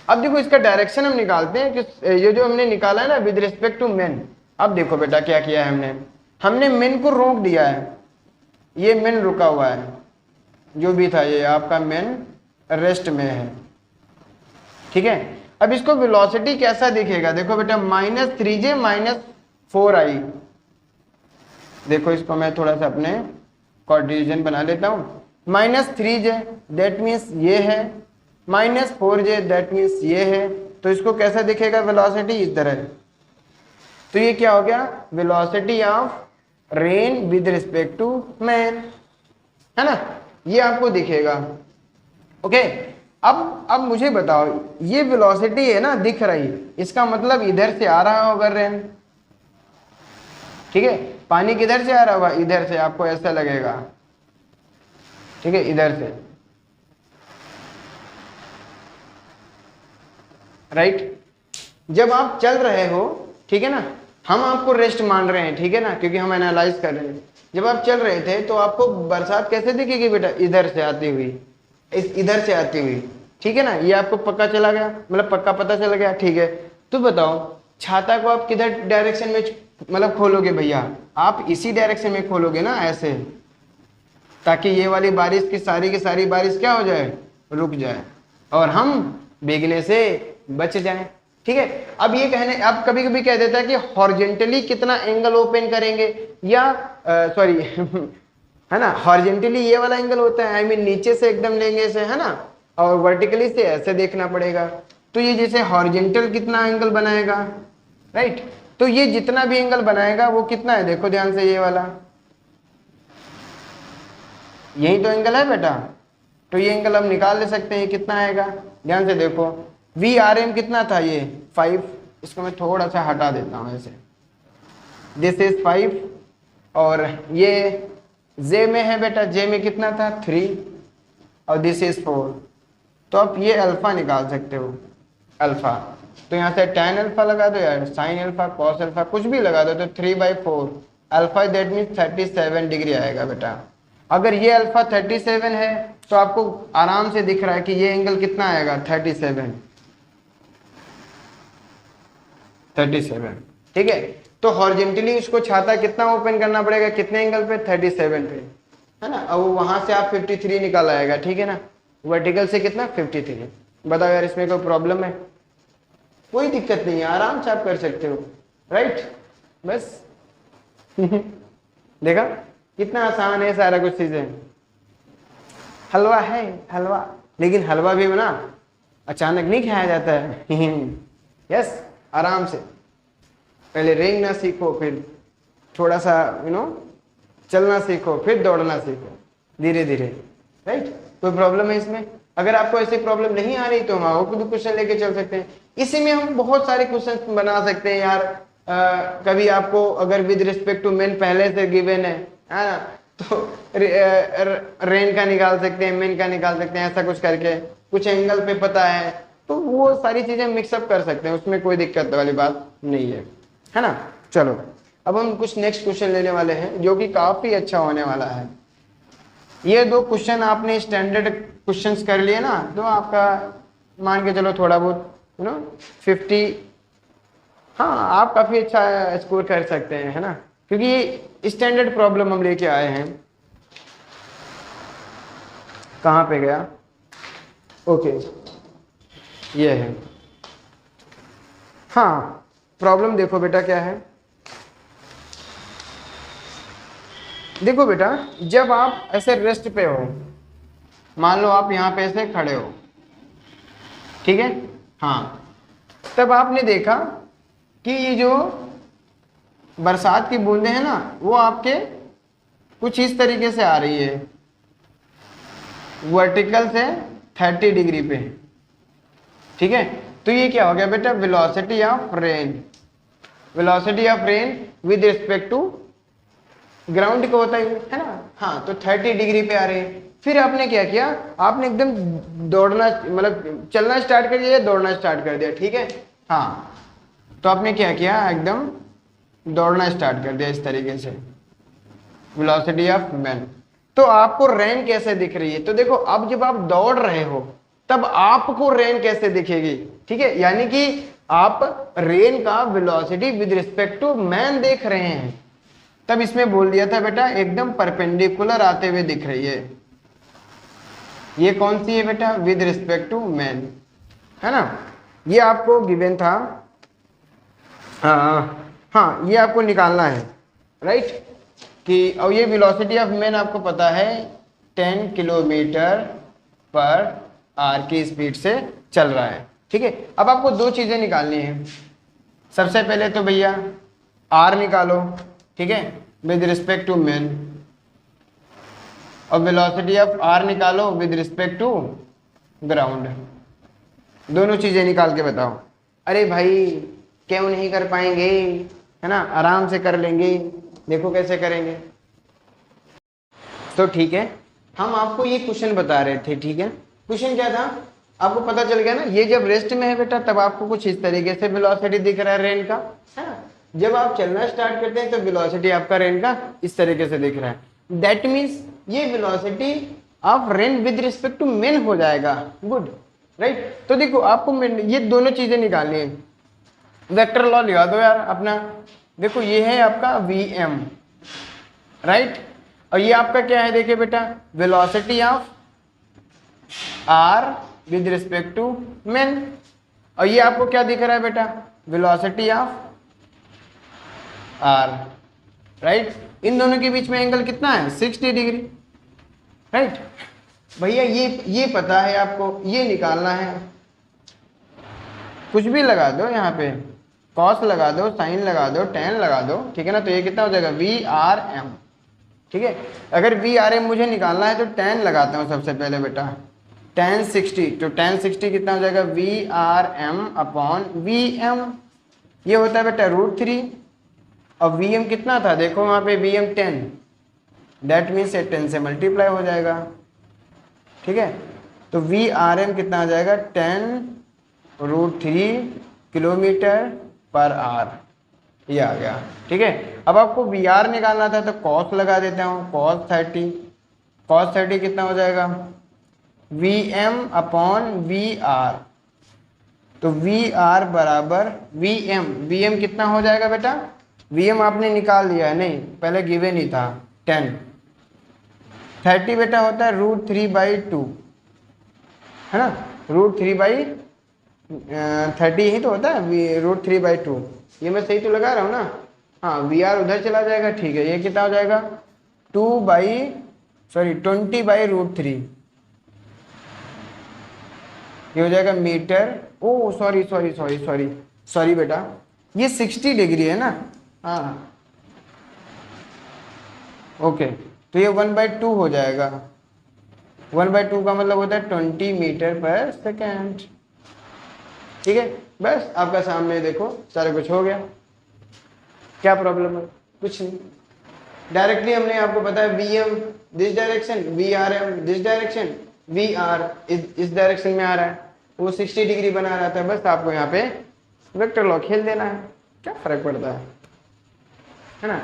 अब देखो इसका डायरेक्शन हम निकालते हैं कि ये जो हमने निकाला है ना विद रिस्पेक्ट टू मेन। अब देखो बेटा क्या किया है हमने मेन को रोक दिया है, ये मेन रुका हुआ है, जो भी था ये आपका मेन रेस्ट में है, ठीक है। अब इसको वेलोसिटी कैसा दिखेगा, देखो बेटा -3j -4i। देखो इसको मैं थोड़ा सा अपने कोऑर्डिनेशन बना लेता हूं, -3j दैट मीन्स ये है, -4j दैट मीन्स ये है, तो इसको कैसा दिखेगा वेलोसिटी, इस तरह। तो ये क्या हो गया, velocity of rain with respect to man, है ना, ये आपको दिखेगा, ओके। अब मुझे बताओ, ये वेलोसिटी है ना दिख रही, इसका मतलब इधर से आ रहा होगा रेन, ठीक है। पानी किधर से आ रहा होगा, इधर से, आपको ऐसा लगेगा, ठीक है, इधर से, राइट। जब आप चल रहे हो, ठीक है ना, हम आपको रेस्ट मान रहे हैं, ठीक है ना, क्योंकि हम एनालाइज कर रहे हैं, जब आप चल रहे थे तो आपको बरसात कैसे दिखेगी बेटा, इधर से आती हुई, इधर से आती हुई, ठीक है ना, ये आपको पक्का चला गया, मतलब पक्का पता चल गया, ठीक है। तो बताओ छाता को आप किधर डायरेक्शन में मतलब खोलोगे भैया, आप इसी डायरेक्शन में खोलोगे ना, ऐसे, ताकि ये वाली बारिश की सारी बारिश क्या हो जाए, रुक जाए और हम भीगने से बच जाएं, ठीक है। अब ये कहने, अब कभी कभी कह देता है कि हॉरिजेंटली कितना एंगल ओपन करेंगे, या सॉरी है ना, हॉरिजेंटली ये वाला एंगल होता है, आई मीन नीचे से एकदम लेंगे इसे, है ना, और वर्टिकली से ऐसे देखना पड़ेगा। तो ये जैसे हॉरिजेंटल कितना एंगल बनाएगा, राइट, तो ये जितना भी एंगल बनाएगा वो कितना है, देखो ध्यान से, ये वाला, यही तो एंगल है बेटा, तो ये एंगल हम निकाल ले सकते हैं, कितना आएगा, ध्यान से देखो, वी आर एम कितना था, ये 5, इसको मैं थोड़ा सा हटा देता हूं ऐसे, दिस इज 5, और ये जे में है बेटा, जे में कितना था 3, और दिस इज 4, तो आप ये अल्फा निकाल सकते हो, अल्फा, तो यहाँ से tan अल्फा लगा दो यार, sin अल्फा, cos अल्फा, कुछ भी लगा दो, तो 3/4 अल्फा, दैट मीन्स 37 डिग्री आएगा बेटा। अगर ये अल्फा 37 है तो आपको आराम से दिख रहा है कि ये एंगल कितना आएगा, 37, ठीक है। तो हॉरिजेंटली उसको छाता कितना ओपन करना पड़ेगा, कितने एंगल पे, 37 पे, है ना। अब वहां से आप 53 निकाल आएगा, ठीक है ना, वर्टिकल से कितना, 53। बताओ यार इसमें कोई प्रॉब्लम है, कोई दिक्कत नहीं है, आराम से आप कर सकते हो, राइट, बस देखा कितना आसान है सारा कुछ चीजें, हलवा है हलवा, लेकिन हलवा भी ना अचानक नहीं खाया जाता है यस, आराम से पहले रेंगना सीखो, फिर थोड़ा सा चलना सीखो, फिर दौड़ना सीखो, धीरे धीरे, राइट। कोई प्रॉब्लम है इसमें? अगर आपको ऐसी प्रॉब्लम नहीं आ रही तो हम और भी क्वेश्चन लेके चल सकते हैं। इसी में हम बहुत सारे क्वेश्चन बना सकते हैं यार। कभी आपको अगर विद रिस्पेक्ट टू मेन पहले से गिवन है ना, तो रेन का निकाल सकते हैं, मेन का निकाल सकते हैं, ऐसा कुछ करके, कुछ एंगल पे पता है तो वो सारी चीजें मिक्सअप कर सकते हैं, उसमें कोई दिक्कत वाली बात नहीं है ना। चलो अब हम कुछ नेक्स्ट क्वेश्चन लेने वाले हैं जो कि काफी अच्छा होने वाला है। ये 2 क्वेश्चन आपने स्टैंडर्ड क्वेश्चंस कर लिए ना, तो आपका मान के चलो थोड़ा बहुत 50, हाँ आप काफी अच्छा स्कोर कर सकते हैं, है ना, क्योंकि स्टैंडर्ड प्रॉब्लम हम लेके आए हैं। कहाँ पे गया, ओके ये है। हाँ प्रॉब्लम देखो बेटा क्या है, देखो बेटा जब आप ऐसे रेस्ट पे हो, मान लो आप यहाँ पे ऐसे खड़े हो, ठीक है, हाँ, तब आपने देखा कि ये जो बरसात की बूंदें हैं ना वो आपके कुछ इस तरीके से आ रही है, वर्टिकल से 30 डिग्री पे, ठीक है। तो ये क्या हो गया बेटा, velocity of rain, velocity of rain with respect to ground को होता है ना, हाँ, तो 30 डिग्री पे आ रहे हैं। फिर आपने क्या किया, आपने एकदम दौड़ना मतलब चलना स्टार्ट कर दिया या दौड़ना स्टार्ट कर दिया, ठीक है, हाँ, तो आपने क्या किया, एकदम दौड़ना स्टार्ट कर दिया इस तरीके से, वेलोसिटी ऑफ मैन। तो आपको रेन कैसे दिख रही है, तो देखो अब जब आप दौड़ रहे हो तब आपको रेन कैसे दिखेगी, ठीक है, यानी कि आप रेन का velocity with respect to man देख रहे हैं, तब इसमें बोल दिया था बेटा एकदम परपेंडिकुलर आते हुए दिख रही है। ये कौन सी है बेटा, विद रिस्पेक्ट टू मैन, है ना, ये आपको गिवन था, हाँ ये आपको निकालना है, राइट, कि और ये वेलोसिटी ऑफ मैन आपको पता है 10 किलोमीटर पर आवर की स्पीड से चल रहा है, ठीक है। अब आपको 2 चीजें निकालनी है, सबसे पहले तो भैया आर निकालो, ठीक है, विद रिस्पेक्ट टू मैन, और वेलोसिटी ऑफ आर निकालो विद रिस्पेक्ट टू ग्राउंड। दोनों चीजें निकाल के बताओ। अरे भाई क्यों नहीं कर पाएंगे, है ना, आराम से कर लेंगे, देखो कैसे करेंगे। तो ठीक है, हम आपको ये क्वेश्चन बता रहे थे, ठीक है, क्वेश्चन क्या था आपको पता चल गया ना, ये जब रेस्ट में है बेटा तब आपको कुछ इस तरीके से वेलोसिटी दिख रहा है रेन का, है ना, जब आप चलना स्टार्ट करते हैं तो वेलोसिटी आपका रेन का इस तरीके से दिख रहा है। दैट मीन्स ये velocity of rain with respect to man हो जाएगा। Good, right. तो देखो आपको ये दोनों चीजें निकालनी है। वेक्टर लॉ लगा दो यार अपना। देखो ये है आपका Vm, राइट, और ये आपका क्या है, देखिए बेटा, velocity of r with respect to man, और ये आपको क्या दिख रहा है बेटा, वेलोसिटी ऑफ r, राइट। इन दोनों के बीच में एंगल कितना है, 60 डिग्री, राइट। भैया ये पता है आपको, ये निकालना है, कुछ भी लगा दो यहाँ पे, कॉस लगा दो, साइन लगा दो, टेन लगा दो, ठीक है ना। तो ये कितना हो जाएगा, Vrm, ठीक है। अगर Vrm मुझे निकालना है तो टेन लगाता हूँ सबसे पहले बेटा, tan 60, तो tan 60 कितना हो जाएगा, Vrm अपॉन Vm, ये होता है बेटा √3, और Vm कितना था, देखो वहाँ पे Vm 10, दैट मीन्स 10 से मल्टीप्लाई हो जाएगा, ठीक है। तो Vrm कितना आ जाएगा, 10√3 किलोमीटर पर आवर, ये आ गया, ठीक है। अब आपको Vr निकालना था तो cos लगा देता हूँ, cos 30 कितना हो जाएगा, Vm अपॉन Vr, तो Vr बराबर Vm कितना हो जाएगा बेटा, Vm आपने निकाल लिया है, नहीं पहले गिवन ही था 10, 30 बेटा होता है √3/2, है ना, √3/30 ही तो होता है, √3/2, ये मैं सही तो लगा रहा हूँ ना, हाँ। Vr उधर चला जाएगा, ठीक है। ये कितना हो जाएगा, 20/√3, ये हो जाएगा मीटर, ओ सॉरी बेटा, ये 60 डिग्री है ना, हाँ ओके। तो ये 1/2 हो जाएगा, 1/2 का मतलब होता है 20 मीटर पर सेकेंड, ठीक है। बस आपका सामने देखो सारा कुछ हो गया, क्या प्रॉब्लम है, कुछ नहीं। डायरेक्टली हमने आपको बताया Vm this direction, Vrm this direction, Vr इस डायरेक्शन में आ रहा है, वो 60 डिग्री बना रहा था, बस आपको यहाँ पे वेक्टर लॉ खेल देना है, क्या फर्क पड़ता है ना।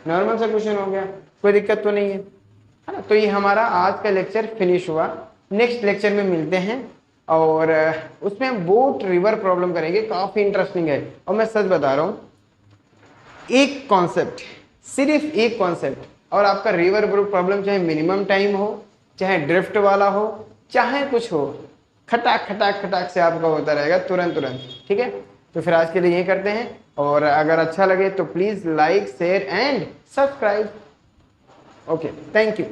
नॉर्मल सा क्वेश्चन हो गया, कोई दिक्कत तो नहीं है ना। तो ये हमारा आज का लेक्चर फिनिश हुआ। नेक्स्ट लेक्चर में मिलते हैं और उसमें हम बोट रिवर प्रॉब्लम करेंगे, काफी इंटरेस्टिंग है। और मैं सच बता रहा हूँ, एक कॉन्सेप्ट, सिर्फ एक कॉन्सेप्ट, और आपका रिवर प्रॉब्लम चाहे मिनिमम टाइम हो, चाहे ड्रिफ्ट वाला हो, चाहे कुछ हो, खटाक खटाक खटाक से आपका होता रहेगा तुरंत, ठीक है। तो फिर आज के लिए यही करते हैं, और अगर अच्छा लगे तो please like, share and subscribe. Okay, thank you.